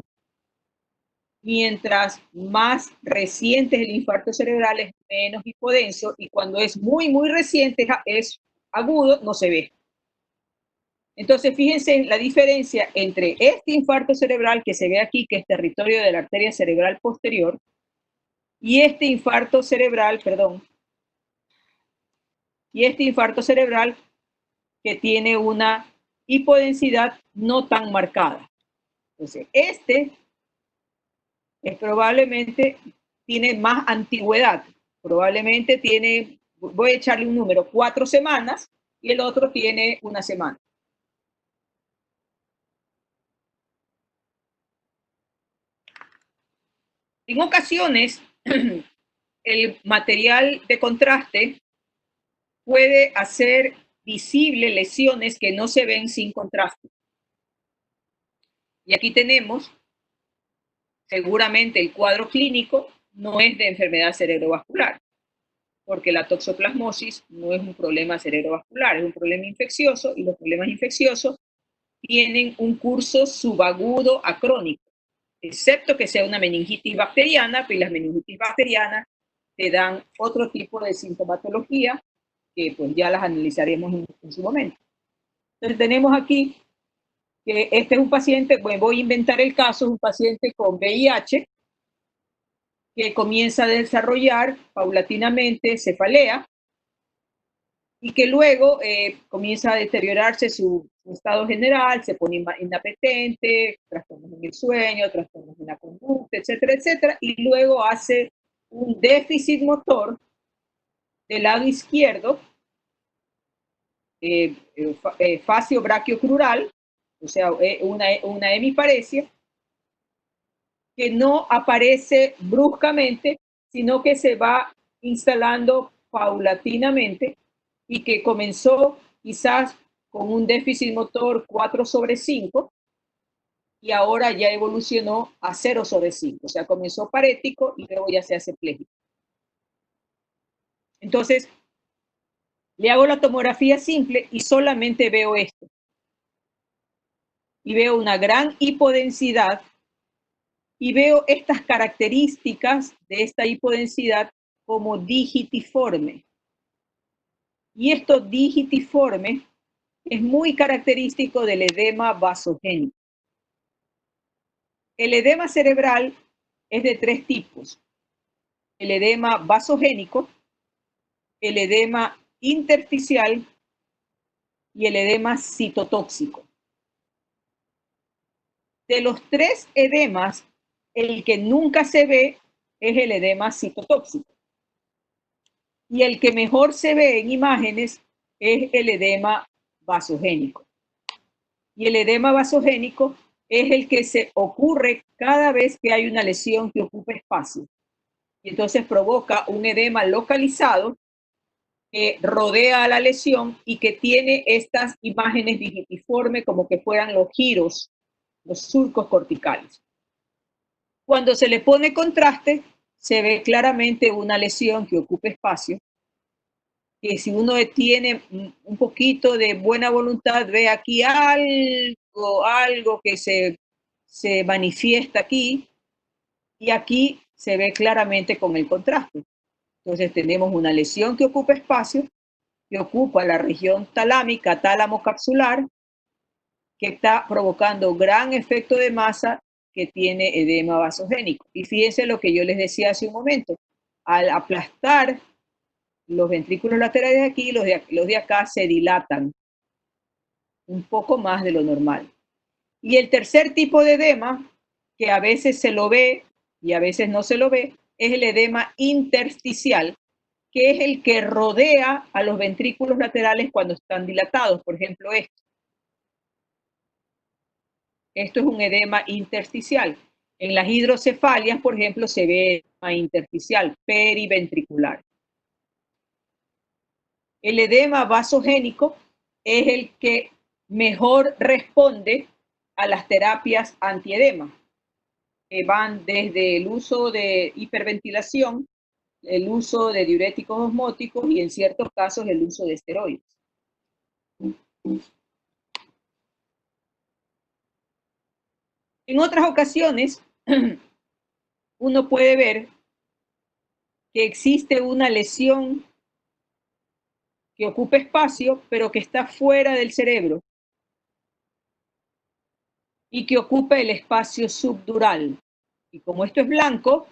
Mientras más reciente es el infarto cerebral, es menos hipodenso, y cuando es muy, muy reciente, es agudo, no se ve. Entonces, fíjense en la diferencia entre este infarto cerebral que se ve aquí, que es territorio de la arteria cerebral posterior, y este infarto cerebral, que tiene una hipodensidad no tan marcada. Entonces, este probablemente tiene más antigüedad, probablemente tiene, voy a echarle un número, 4 semanas, y el otro tiene 1 semana. En ocasiones, el material de contraste puede hacer visible lesiones que no se ven sin contraste. Y aquí tenemos, seguramente el cuadro clínico no es de enfermedad cerebrovascular, porque la toxoplasmosis no es un problema cerebrovascular, es un problema infeccioso, y los problemas infecciosos tienen un curso subagudo a crónico, excepto que sea una meningitis bacteriana, pues las meningitis bacterianas te dan otro tipo de sintomatología que pues ya las analizaremos en su momento. Entonces tenemos aquí que este es un paciente, pues voy a inventar el caso, es un paciente con VIH que comienza a desarrollar paulatinamente cefalea y que luego comienza a deteriorarse su estado general, se pone inapetente, trastornos en el sueño, trastornos en la conducta, etcétera, etcétera, y luego hace un déficit motor del lado izquierdo, facio brachiocrural, o sea, una hemiparesia, que no aparece bruscamente, sino que se va instalando paulatinamente y que comenzó quizás con un déficit motor 4/5 y ahora ya evolucionó a 0/5. O sea, comenzó parético y luego ya se hace pléjico. Entonces, le hago la tomografía simple y solamente veo esto. Y veo una gran hipodensidad y veo estas características de esta hipodensidad como digitiforme. Y esto digitiforme es muy característico del edema vasogénico. El edema cerebral es de 3 tipos. El edema vasogénico, el edema intersticial y el edema citotóxico. De los 3 edemas, el que nunca se ve es el edema citotóxico. Y el que mejor se ve en imágenes es el edema vasogénico. Y el edema vasogénico es el que se ocurre cada vez que hay una lesión que ocupa espacio. Y entonces provoca un edema localizado que rodea a la lesión y que tiene estas imágenes digitiformes como que fueran los giros, los surcos corticales. Cuando se le pone contraste, se ve claramente una lesión que ocupa espacio, que si uno tiene un poquito de buena voluntad, ve aquí algo que se manifiesta aquí, y aquí se ve claramente con el contraste. Entonces tenemos una lesión que ocupa espacio, que ocupa la región talámica, tálamo capsular, que está provocando gran efecto de masa, que tiene edema vasogénico. Y fíjense lo que yo les decía hace un momento, al aplastar los ventrículos laterales de aquí, los de acá se dilatan un poco más de lo normal. Y el tercer tipo de edema, que a veces se lo ve y a veces no se lo ve, es el edema intersticial, que es el que rodea a los ventrículos laterales cuando están dilatados. Por ejemplo, esto. Esto es un edema intersticial. En las hidrocefalias, por ejemplo, se ve edema intersticial periventricular. El edema vasogénico es el que mejor responde a las terapias antiedema, que van desde el uso de hiperventilación, el uso de diuréticos osmóticos y en ciertos casos el uso de esteroides. En otras ocasiones, uno puede ver que existe una lesión que ocupa espacio, pero que está fuera del cerebro y que ocupa el espacio subdural. Y como esto es blanco,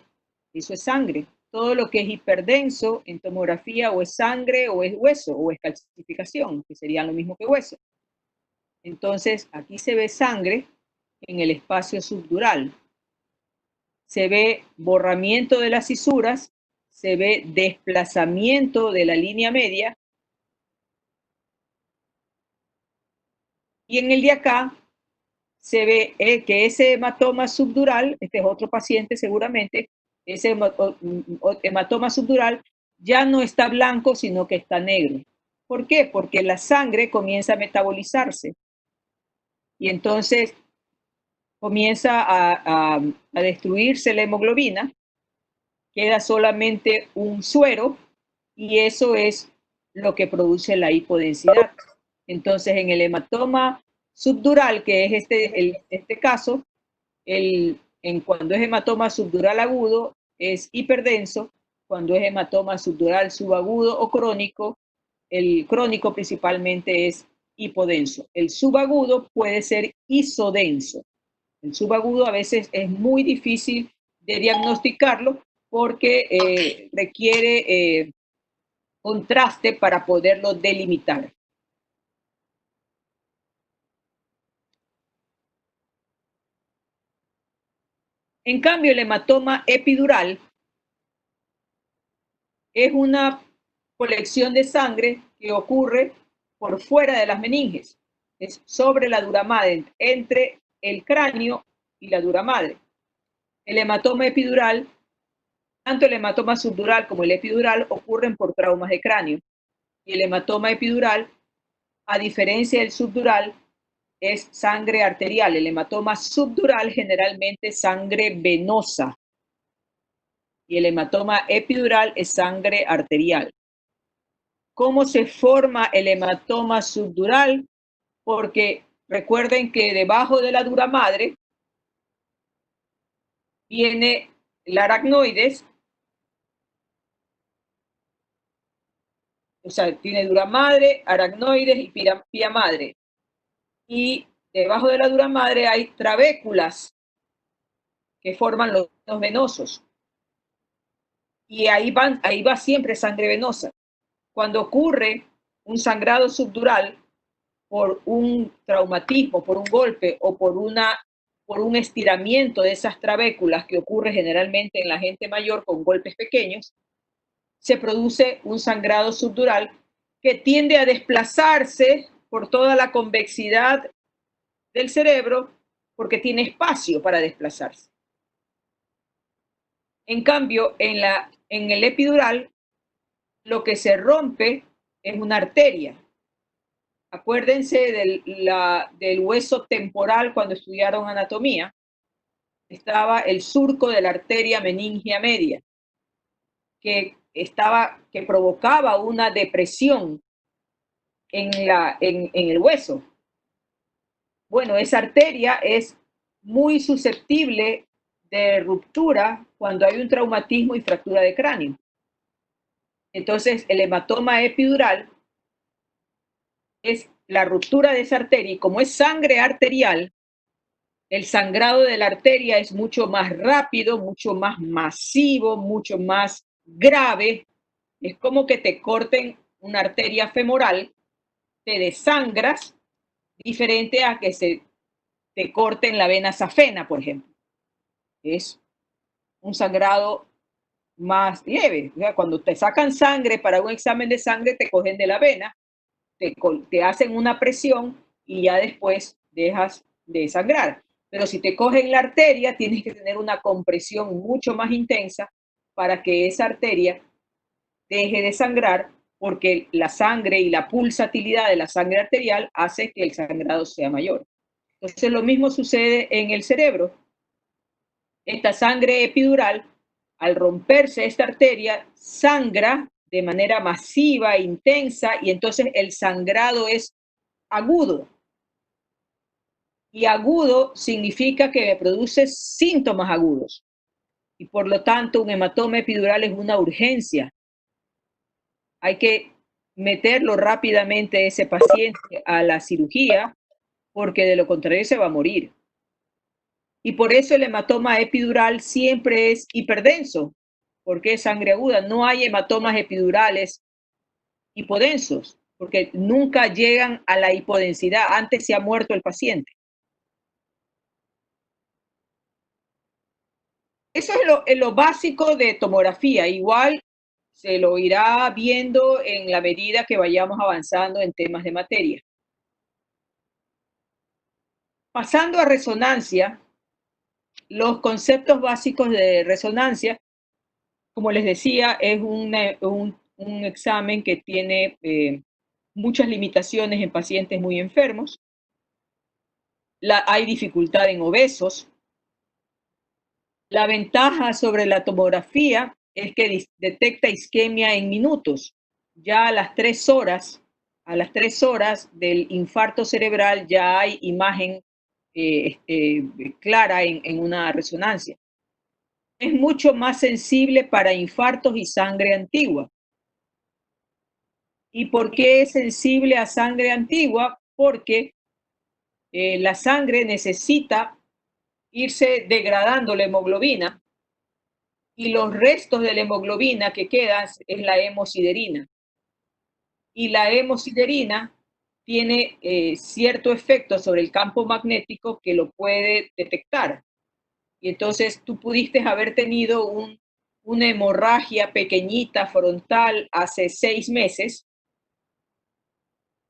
eso es sangre. Todo lo que es hiperdenso en tomografía o es sangre o es hueso o es calcificación, que sería lo mismo que hueso. Entonces, aquí se ve sangre en el espacio subdural. Se ve borramiento de las cisuras, se ve desplazamiento de la línea media. Y en el de acá se ve que ese hematoma subdural, este es otro paciente seguramente, ese hematoma subdural ya no está blanco, sino que está negro. ¿Por qué? Porque la sangre comienza a metabolizarse. Y entonces comienza a destruirse la hemoglobina, queda solamente un suero, y eso es lo que produce la hipodensidad. Entonces, en el hematoma subdural, que es este caso, cuando es hematoma subdural agudo, es hiperdenso. Cuando es hematoma subdural subagudo o crónico, el crónico principalmente es hipodenso. El subagudo puede ser isodenso. El subagudo a veces es muy difícil de diagnosticarlo porque requiere contraste para poderlo delimitar. En cambio, el hematoma epidural es una colección de sangre que ocurre por fuera de las meninges. Es sobre la dura madre, entre el cráneo y la dura madre. El hematoma epidural, tanto el hematoma subdural como el epidural, ocurren por traumas de cráneo. Y el hematoma epidural, a diferencia del subdural, es sangre arterial. El hematoma subdural generalmente es sangre venosa y el hematoma epidural es sangre arterial. ¿Cómo se forma el hematoma subdural? Porque recuerden que debajo de la dura madre viene la aracnoides, o sea, tiene dura madre, aracnoides y pía madre. Y debajo de la dura madre hay trabéculas que forman los venos venosos. Y ahí va siempre sangre venosa. Cuando ocurre un sangrado subdural por un traumatismo, por un golpe o por un estiramiento de esas trabéculas que ocurre generalmente en la gente mayor con golpes pequeños, se produce un sangrado subdural que tiende a desplazarse por toda la convexidad del cerebro porque tiene espacio para desplazarse. En cambio, en el epidural, lo que se rompe es una arteria. Acuérdense del hueso temporal cuando estudiaron anatomía. Estaba el surco de la arteria meningia media, que provocaba una depresión en el hueso. Bueno, esa arteria es muy susceptible de ruptura cuando hay un traumatismo y fractura de cráneo. Entonces, el hematoma epidural es la ruptura de esa arteria, y como es sangre arterial, el sangrado de la arteria es mucho más rápido, mucho más masivo, mucho más grave. Es como que te corten una arteria femoral, te desangras, diferente a que se te corten la vena safena, por ejemplo. Es un sangrado más leve. O sea, cuando te sacan sangre para un examen de sangre, te cogen de la vena, te hacen una presión y ya después dejas de sangrar. Pero si te cogen la arteria, tienes que tener una compresión mucho más intensa para que esa arteria deje de sangrar, porque la sangre y la pulsatilidad de la sangre arterial hace que el sangrado sea mayor. Entonces lo mismo sucede en el cerebro. Esta sangre epidural, al romperse esta arteria, sangra de manera masiva, intensa, y entonces el sangrado es agudo. Y agudo significa que produce síntomas agudos. Y por lo tanto, un hematoma epidural es una urgencia. Hay que meterlo rápidamente ese paciente a la cirugía, porque de lo contrario se va a morir. Y por eso el hematoma epidural siempre es hiperdenso, porque es sangre aguda. No hay hematomas epidurales hipodensos, porque nunca llegan a la hipodensidad. Antes se ha muerto el paciente. Eso es lo básico de tomografía. Igual se lo irá viendo en la medida que vayamos avanzando en temas de materia. Pasando a resonancia, los conceptos básicos de resonancia, como les decía, es un examen que tiene muchas limitaciones en pacientes muy enfermos. Hay dificultad en obesos. La ventaja sobre la tomografía es que detecta isquemia en minutos. Ya a las 3 horas del infarto cerebral ya hay imagen clara en una resonancia. Es mucho más sensible para infartos y sangre antigua. ¿Y por qué es sensible a sangre antigua? Porque la sangre necesita irse degradando la hemoglobina, y los restos de la hemoglobina que quedan es la hemosiderina. Y la hemosiderina tiene cierto efecto sobre el campo magnético que lo puede detectar. Y entonces tú pudiste haber tenido una hemorragia pequeñita frontal hace 6 meses,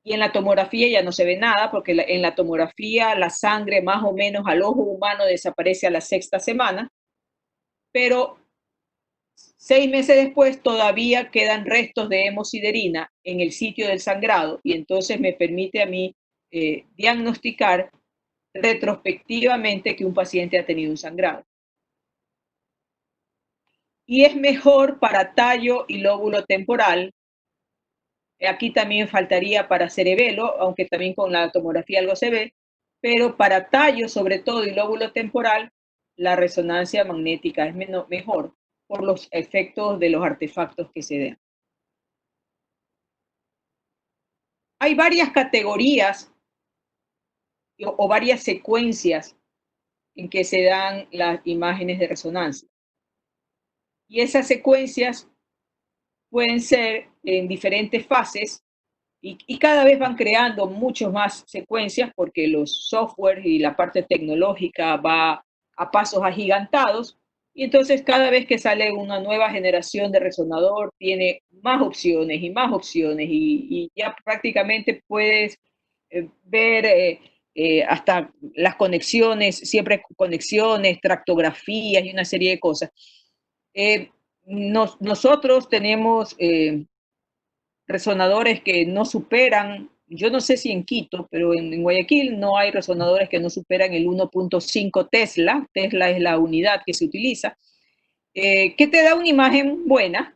y en la tomografía ya no se ve nada, porque en la tomografía la sangre más o menos al ojo humano desaparece a la 6ª semana, pero 6 meses después todavía quedan restos de hemosiderina en el sitio del sangrado, y entonces me permite a mí diagnosticar retrospectivamente que un paciente ha tenido un sangrado. Y es mejor para tallo y lóbulo temporal. Aquí también faltaría para cerebelo, aunque también con la tomografía algo se ve, pero para tallo sobre todo y lóbulo temporal, la resonancia magnética es mejor por los efectos de los artefactos que se den. Hay varias categorías o varias secuencias en que se dan las imágenes de resonancia. Y esas secuencias pueden ser en diferentes fases, y cada vez van creando muchas más secuencias porque los software y la parte tecnológica va a pasos agigantados, y entonces cada vez que sale una nueva generación de resonador tiene más opciones y más opciones, y ya prácticamente puedes ver hasta las conexiones, siempre conexiones, tractografías y una serie de cosas. Nosotros tenemos resonadores que no superan, yo no sé si en Quito, pero en Guayaquil no hay resonadores que no superan el 1.5 Tesla. Tesla es la unidad que se utiliza, que te da una imagen buena,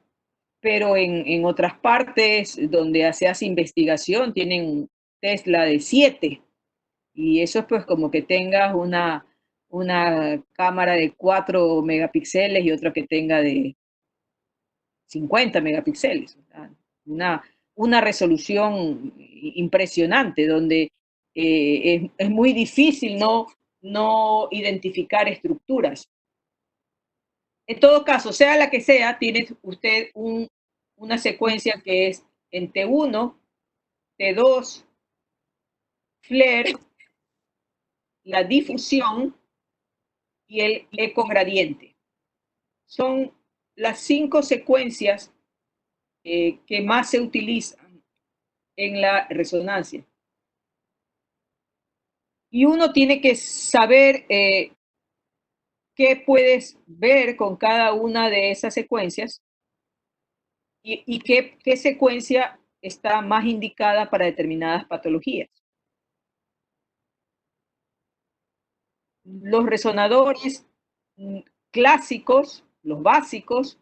pero en otras partes donde se hace investigación tienen Tesla de 7. Y eso es pues como que tengas una cámara de 4 megapíxeles y otra que tenga de 50 megapíxeles. Una resolución impresionante donde es muy difícil no identificar estructuras. En todo caso, sea la que sea, tiene usted una secuencia que es en T1, T2, flare, la difusión y el ecogradiente. Son las 5 secuencias que más se utilizan en la resonancia. Y uno tiene que saber qué puedes ver con cada una de esas secuencias y qué secuencia está más indicada para determinadas patologías. Los resonadores clásicos, los básicos,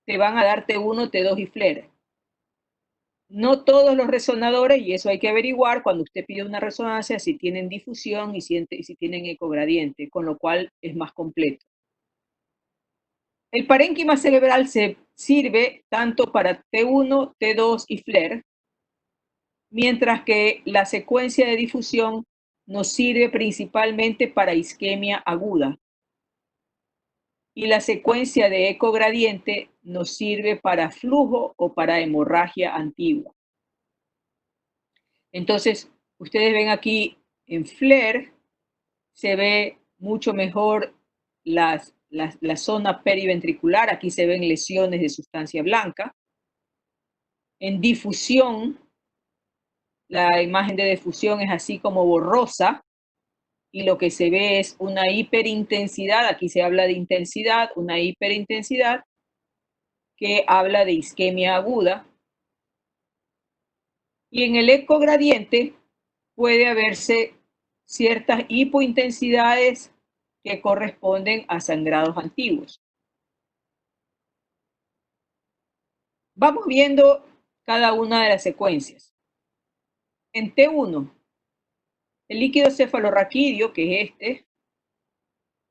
te van a dar T1, T2 y flare. No todos los resonadores, y eso hay que averiguar cuando usted pide una resonancia, si tienen difusión y si tienen ecogradiente, con lo cual es más completo. El parénquima cerebral se sirve tanto para T1, T2 y flare, mientras que la secuencia de difusión nos sirve principalmente para isquemia aguda. Y la secuencia de ecogradiente nos sirve para flujo o para hemorragia antigua. Entonces, ustedes ven aquí en flare, se ve mucho mejor la zona periventricular. Aquí se ven lesiones de sustancia blanca. En difusión, la imagen de difusión es así como borrosa y lo que se ve es una hiperintensidad. Aquí se habla de intensidad, una hiperintensidad que habla de isquemia aguda. Y en el ecogradiente puede haberse ciertas hipointensidades que corresponden a sangrados antiguos. Vamos viendo cada una de las secuencias. En T1, el líquido cefalorraquídeo, que es este,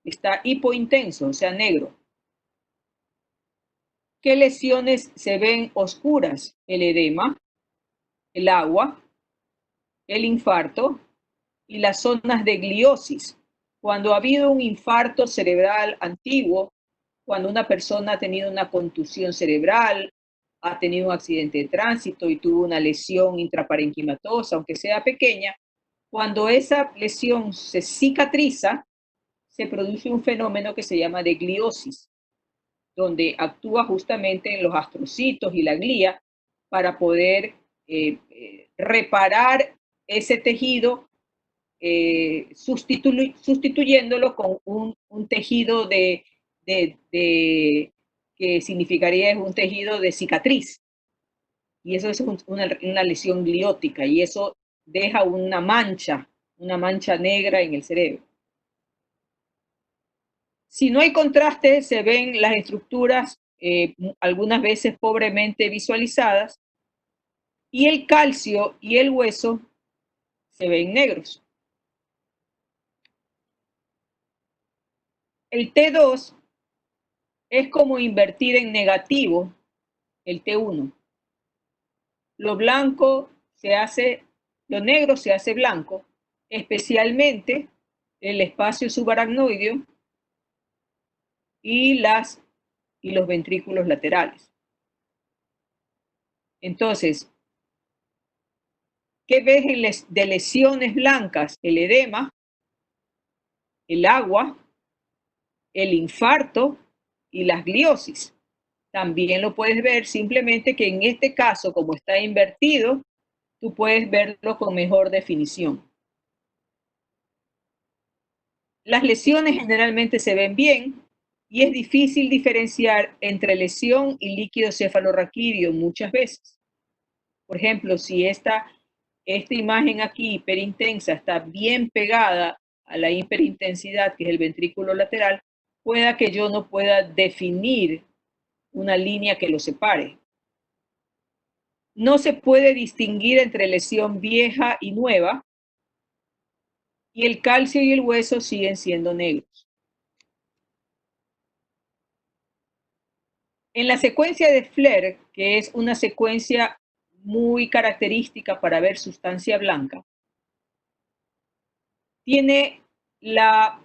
está hipointenso, o sea, negro. ¿Qué lesiones se ven oscuras? El edema, el agua, el infarto y las zonas de gliosis. Cuando ha habido un infarto cerebral antiguo, cuando una persona ha tenido una contusión cerebral, ha tenido un accidente de tránsito y tuvo una lesión intraparenquimatosa, aunque sea pequeña, cuando esa lesión se cicatriza, se produce un fenómeno que se llama de gliosis, donde actúa justamente en los astrocitos y la glía para poder reparar ese tejido, sustituyéndolo con un tejido que significaría un tejido de cicatriz. Y eso es una lesión gliótica y eso deja una mancha negra en el cerebro. Si no hay contraste, se ven las estructuras algunas veces pobremente visualizadas y el calcio y el hueso se ven negros. El T2 es como invertir en negativo el T1. Lo negro se hace blanco, especialmente el espacio subaracnoideo y los ventrículos laterales. Entonces, ¿qué ves de lesiones blancas? El edema, el agua, el infarto y las gliosis. También lo puedes ver, simplemente que en este caso, como está invertido, tú puedes verlo con mejor definición. Las lesiones generalmente se ven bien y es difícil diferenciar entre lesión y líquido cefalorraquídeo muchas veces. Por ejemplo, si esta imagen aquí hiperintensa está bien pegada a la hiperintensidad, que es el ventrículo lateral, pueda que yo no pueda definir una línea que lo separe. No se puede distinguir entre lesión vieja y nueva, y el calcio y el hueso siguen siendo negros. En la secuencia de Flair, que es una secuencia muy característica para ver sustancia blanca, tiene la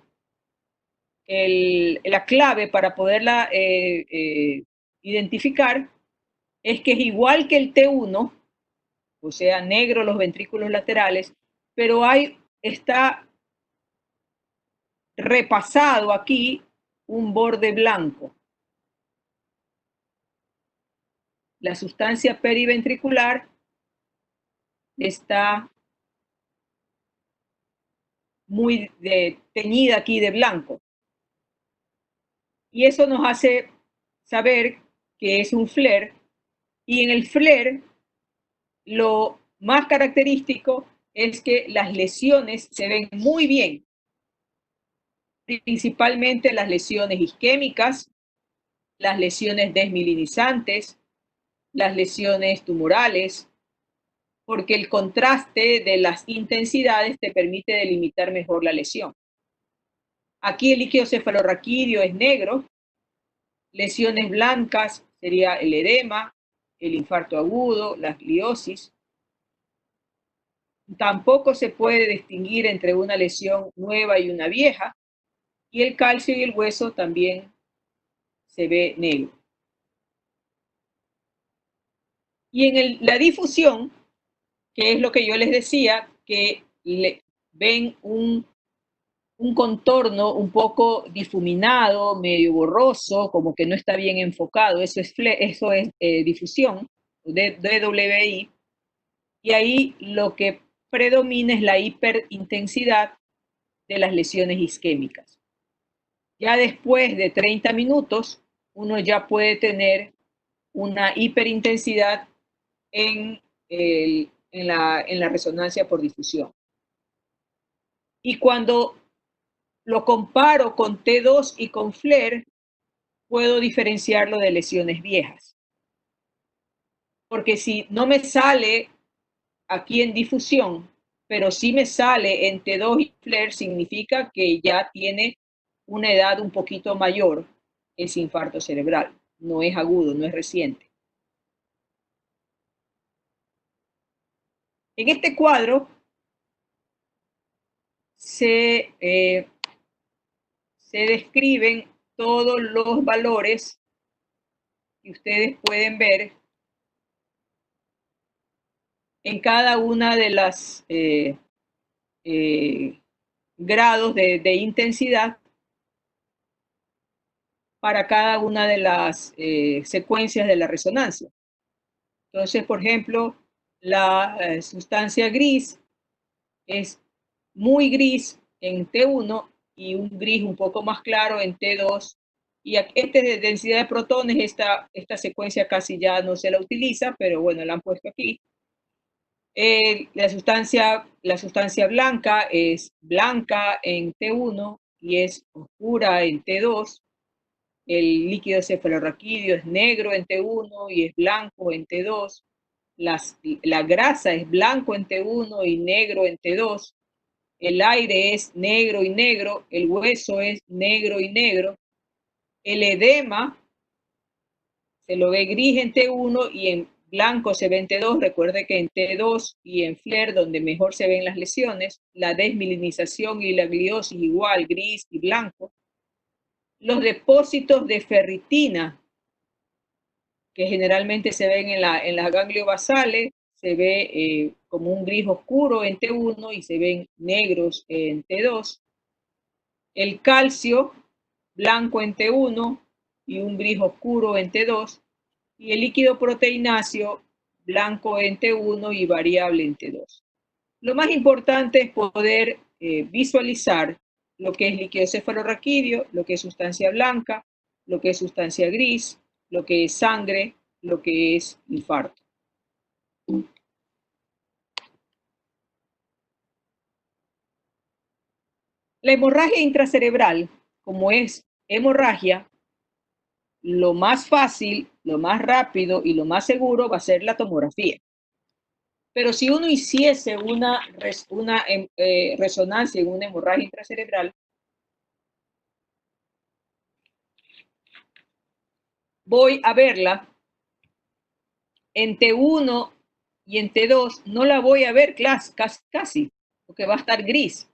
clave para poderla identificar, es que es igual que el T1, o sea, negro los ventrículos laterales, pero está repasado aquí un borde blanco. La sustancia periventricular está muy teñida aquí de blanco. Y eso nos hace saber que es un Flair. Y en el Flair, lo más característico es que las lesiones se ven muy bien, principalmente las lesiones isquémicas, las lesiones desmielinizantes, las lesiones tumorales, porque el contraste de las intensidades te permite delimitar mejor la lesión. Aquí el líquido cefalorraquídeo es negro, lesiones blancas sería el edema, el infarto agudo, la gliosis. Tampoco se puede distinguir entre una lesión nueva y una vieja, y el calcio y el hueso también se ve negro. Y en la difusión, que es lo que yo les decía, que ven un contorno un poco difuminado, medio borroso, como que no está bien enfocado, eso es difusión, DWI, y ahí lo que predomina es la hiperintensidad de las lesiones isquémicas. Ya después de 30 minutos, uno ya puede tener una hiperintensidad en la resonancia por difusión. Y cuando lo comparo con T2 y con Flair, puedo diferenciarlo de lesiones viejas. Porque si no me sale aquí en difusión, pero sí me sale en T2 y Flair, significa que ya tiene una edad un poquito mayor ese infarto cerebral. No es agudo, no es reciente. En este cuadro se describen todos los valores que ustedes pueden ver en cada una de las grados de intensidad para cada una de las secuencias de la resonancia. Entonces, por ejemplo, la sustancia gris es muy gris en T1 y un gris un poco más claro en T2. Y de densidad de protones, esta secuencia casi ya no se la utiliza, pero bueno, la han puesto aquí. La sustancia blanca es blanca en T1 y es oscura en T2. El líquido cefalorraquídeo es negro en T1 y es blanco en T2. La grasa es blanco en T1 y negro en T2. El aire es negro y negro. El hueso es negro y negro. El edema se lo ve gris en T1 y en blanco se ve en T2. Recuerde que en T2 y en Flair, donde mejor se ven las lesiones, la desmielinización y la gliosis igual, gris y blanco. Los depósitos de ferritina, que generalmente se ven en las gangliobasales, se ve como un gris oscuro en T1 y se ven negros en T2. El calcio, blanco en T1 y un gris oscuro en T2. Y el líquido proteináceo, blanco en T1 y variable en T2. Lo más importante es poder visualizar lo que es líquido cefalorraquídeo, lo que es sustancia blanca, lo que es sustancia gris, lo que es sangre, lo que es infarto. La hemorragia intracerebral, como es hemorragia, lo más fácil, lo más rápido y lo más seguro va a ser la tomografía. Pero si uno hiciese una resonancia en una hemorragia intracerebral, voy a verla en T1 y en T2, no la voy a ver casi, porque va a estar gris.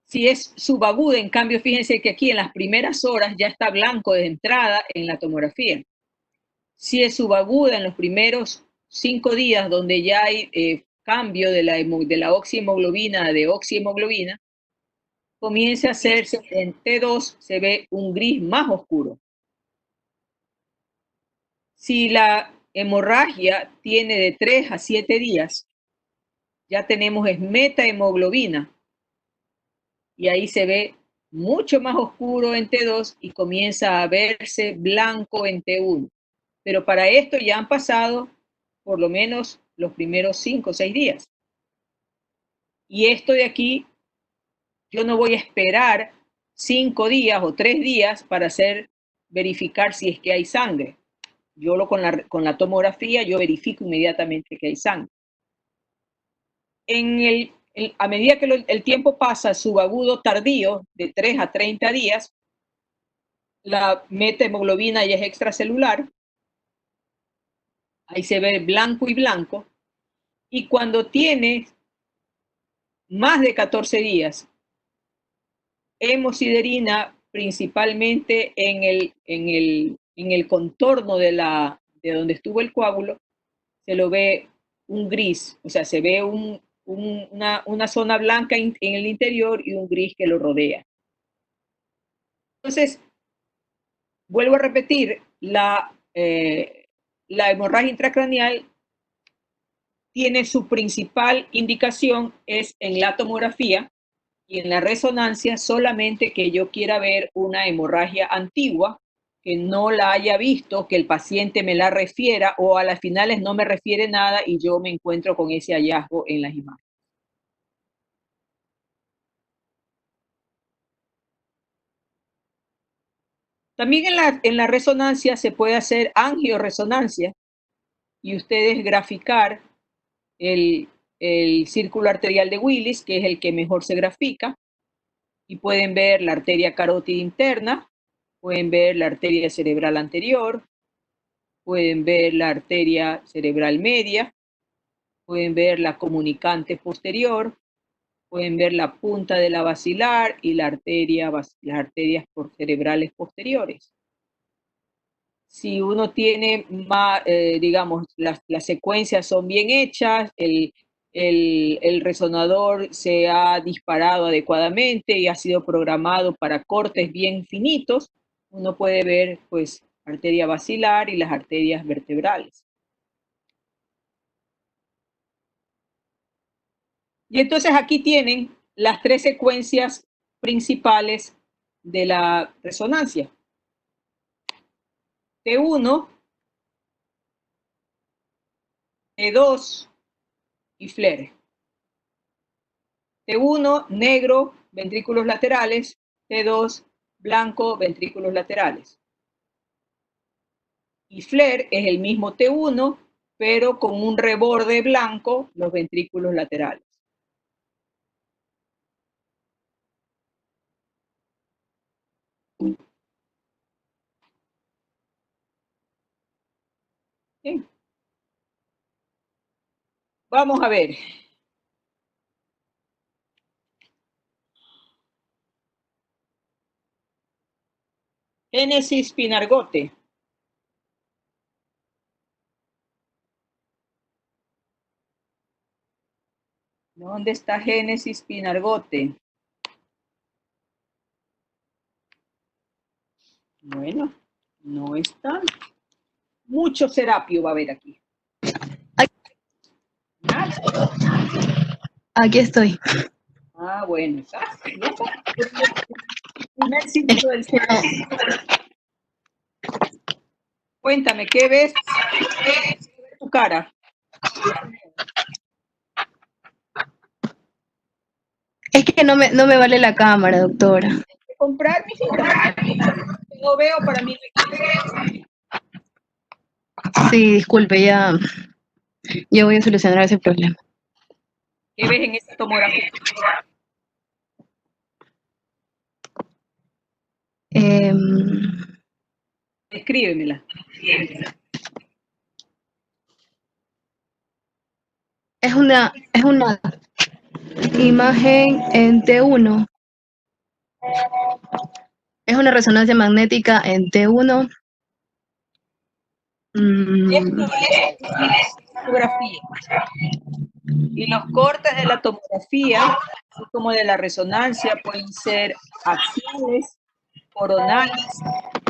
Si es subaguda, en cambio, fíjense que aquí en las primeras horas ya está blanco de entrada en la tomografía. Si es subaguda en los primeros 5 días, donde ya hay cambio de la oxihemoglobina de oxihemoglobina, comienza a hacerse en T2, se ve un gris más oscuro. Si la hemorragia tiene de 3 a 7 días, ya tenemos metahemoglobina, y ahí se ve mucho más oscuro en T2 y comienza a verse blanco en T1. Pero para esto ya han pasado por lo menos los primeros 5 o 6 días. Y esto de aquí, yo no voy a esperar 5 días o 3 días para verificar si es que hay sangre. Yo con la tomografía, yo verifico inmediatamente que hay sangre. A medida que el tiempo pasa, subagudo tardío, de 3 a 30 días, la metahemoglobina ya es extracelular. Ahí se ve blanco y blanco. Y cuando tiene más de 14 días, hemosiderina principalmente en el contorno de donde estuvo el coágulo, se lo ve un gris, o sea, se ve una zona blanca en el interior y un gris que lo rodea. Entonces, vuelvo a repetir, la hemorragia intracraneal tiene su principal indicación es en la tomografía y en la resonancia, solamente que yo quiera ver una hemorragia antigua, que no la haya visto, que el paciente me la refiera o a las finales no me refiere nada y yo me encuentro con ese hallazgo en las imágenes. También en la resonancia se puede hacer angioresonancia y ustedes graficar el círculo arterial de Willis, que es el que mejor se grafica, y pueden ver la arteria carótida interna, pueden ver la arteria cerebral anterior, pueden ver la arteria cerebral media, pueden ver la comunicante posterior, pueden ver la punta de la basilar y las arterias cerebrales posteriores. Si uno tiene más, digamos, las secuencias son bien hechas, el resonador se ha disparado adecuadamente y ha sido programado para cortes bien finitos, uno puede ver, pues, arteria basilar y las arterias vertebrales. Y entonces aquí tienen las 3 secuencias principales de la resonancia. T1, T2 y FLAIR. T1, negro, ventrículos laterales. T2, blanco, ventrículos laterales. Y FLAIR es el mismo T1, pero con un reborde blanco, los ventrículos laterales. Bien. Vamos a ver. Génesis Pinargote. ¿Dónde está Génesis Pinargote? Bueno, no está. Mucho Serapio va a haber aquí. Aquí estoy. Ah, bueno, ya está. Primer símbolo del cielo. Cuéntame, ¿qué ves? ¿Qué ves tu cara? Es que no me vale la cámara, doctora. Comprar, mijita. No veo, para mí no existe. Sí, disculpe, ya voy a solucionar ese problema. ¿Qué ves en esa tomografía? Escríbemela. Es una imagen en T1. Es una resonancia magnética en T1. Esto es una tomografía. Y los cortes de la tomografía, así como de la resonancia, pueden ser axiales, coronales,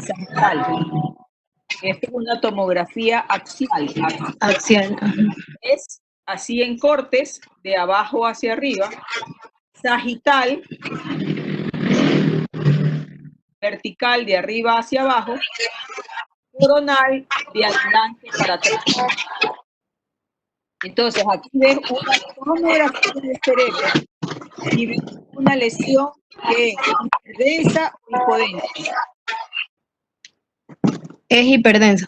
sagital. Esta es una tomografía axial. Axial. Es así en cortes, de abajo hacia arriba. Sagital, vertical, de arriba hacia abajo. Coronal, de adelante para atrás. Entonces, aquí ven una tomografía del cerebro y ven una lesión que es hiperdensa o hipodensa. Es hiperdensa.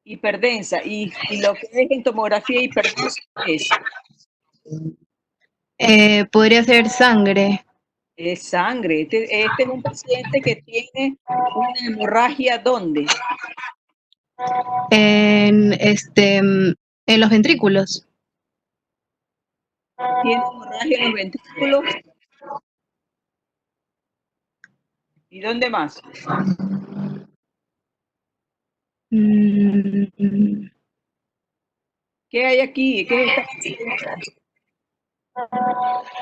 Hiperdensa. Y lo que es en tomografía hiperdensa es Podría ser sangre. es sangre. Este es un paciente que tiene una hemorragia, ¿dónde? En los ventrículos. Tiene hemorragia en los ventrículos. ¿Y dónde más? ¿Qué hay aquí? ¿Qué es esta?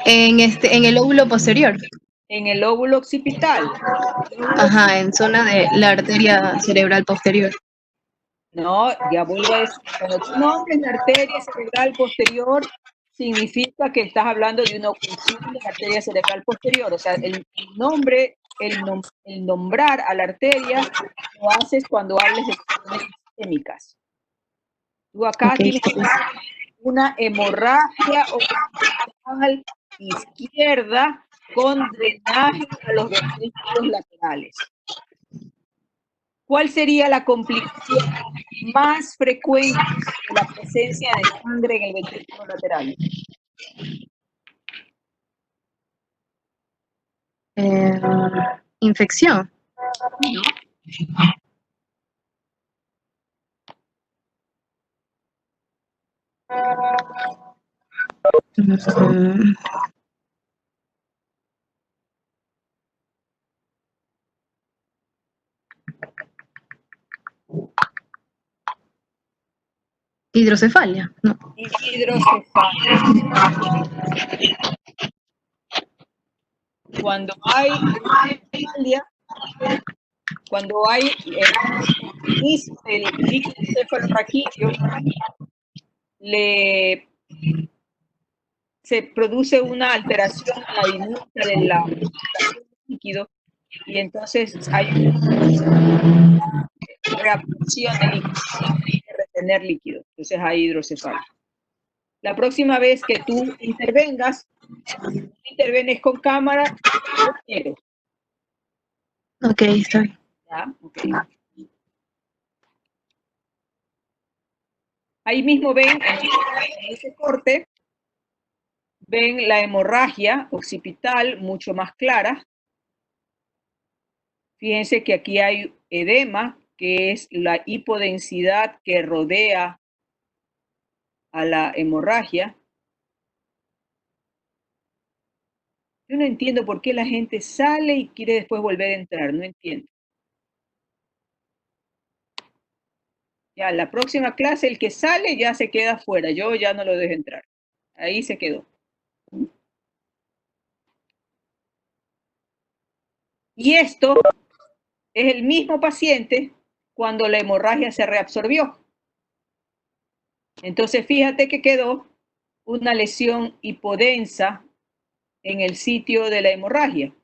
En el lóbulo posterior. En el lóbulo occipital. Ajá, en zona de la arteria cerebral posterior. No, ya vuelvo a decir, cuando tú nombres la arteria cerebral posterior, significa que estás hablando de una oclusión de la arteria cerebral posterior. O sea, el nombrar a la arteria lo haces cuando hables de cuestiones sistémicas. Tú acá tienes una hemorragia occipital izquierda con drenaje a los ventrículos laterales. ¿Cuál sería la complicación más frecuente de la presencia de sangre en el ventrículo lateral? Infección. ¿No? Hidrocefalia, no. Hidrocefalia. Cuando hay hidrocefalia, cuando hay inicio del líquido cefalorraquídeo, se produce una alteración en la dinámica de la líquido y entonces hay una reabsorción de líquido, de retener líquido. Entonces hay hidrocefalia. La próxima vez que tú intervengas con cámara, no quiero. Ok, está bien. ¿Ya? Okay. Ahí mismo ven, en ese corte, ven la hemorragia occipital mucho más clara. Fíjense que aquí hay edema, que es la hipodensidad que rodea a la hemorragia. Yo no entiendo por qué la gente sale y quiere después volver a entrar, no entiendo. Ya, la próxima clase, el que sale ya se queda fuera, yo ya no lo dejo entrar. Ahí se quedó. Y esto es el mismo paciente cuando la hemorragia se reabsorbió. Entonces, fíjate que quedó una lesión hipodensa en el sitio de la hemorragia,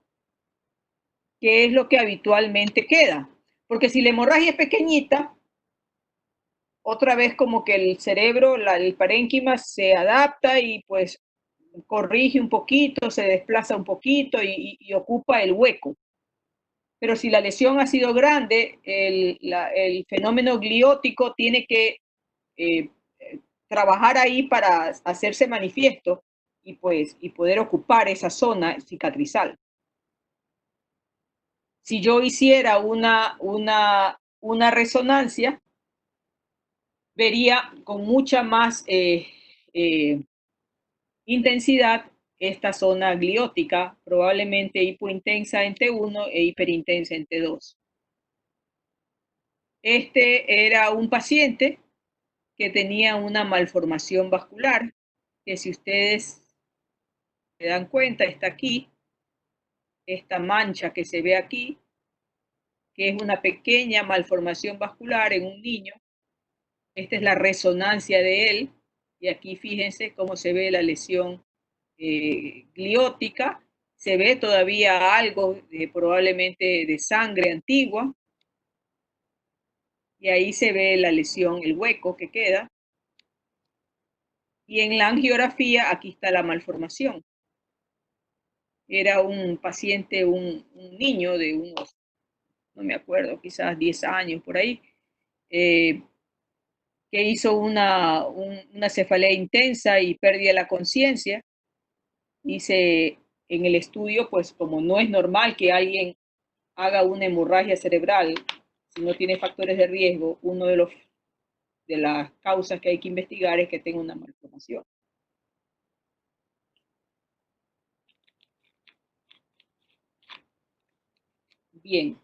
que es lo que habitualmente queda. Porque si la hemorragia es pequeñita, otra vez como que el cerebro, el parénquima se adapta y pues corrige un poquito, se desplaza un poquito y ocupa el hueco. Pero si la lesión ha sido grande, el fenómeno gliótico tiene que trabajar ahí para hacerse manifiesto y poder ocupar esa zona cicatrizal. Si yo hiciera una resonancia, vería con mucha más intensidad esta zona gliótica, probablemente hipointensa en T1 e hiperintensa en T2. Este era un paciente que tenía una malformación vascular, que si ustedes se dan cuenta, está aquí, esta mancha que se ve aquí, que es una pequeña malformación vascular en un niño. Esta es la resonancia de él, y aquí fíjense cómo se ve la lesión gliótica. Se ve todavía algo probablemente de sangre antigua, y ahí se ve la lesión, el hueco que queda. Y en la angiografía, aquí está la malformación. Era un paciente, un niño de unos, no me acuerdo, quizás 10 años por ahí, que hizo una cefalea intensa y pérdida de la conciencia. Hice en el estudio, pues como no es normal que alguien haga una hemorragia cerebral si no tiene factores de riesgo, uno de las causas que hay que investigar es que tenga una malformación. Bien.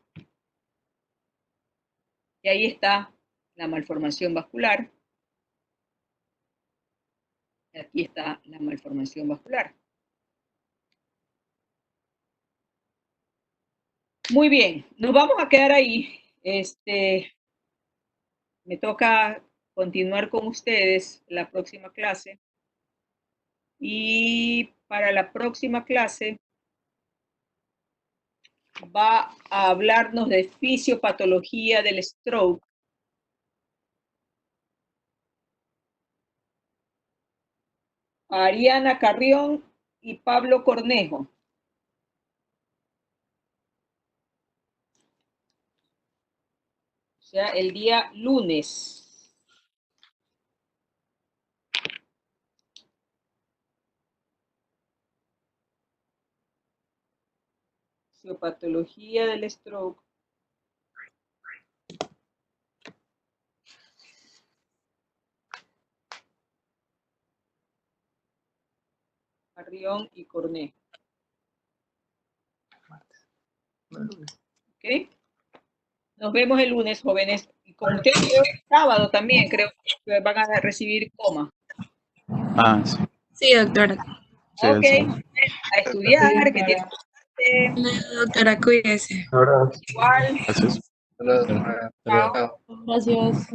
Y ahí está la malformación vascular. Y aquí está la malformación vascular. Muy bien, nos vamos a quedar ahí. Me toca continuar con ustedes la próxima clase. Y para la próxima clase va a hablarnos de fisiopatología del stroke. Ariana Carrión y Pablo Cornejo. O sea, el día lunes. Fisiopatología del stroke. Carrión y Cornejo. ¿Ok? Nos vemos el lunes, jóvenes. Y con ustedes el sábado también, creo que van a recibir coma. Ah, sí. Sí, doctora. Sí, Ok, el sábado. a estudiar, que tienen Doctora, cuídese. igual. Gracias. Chao. Gracias.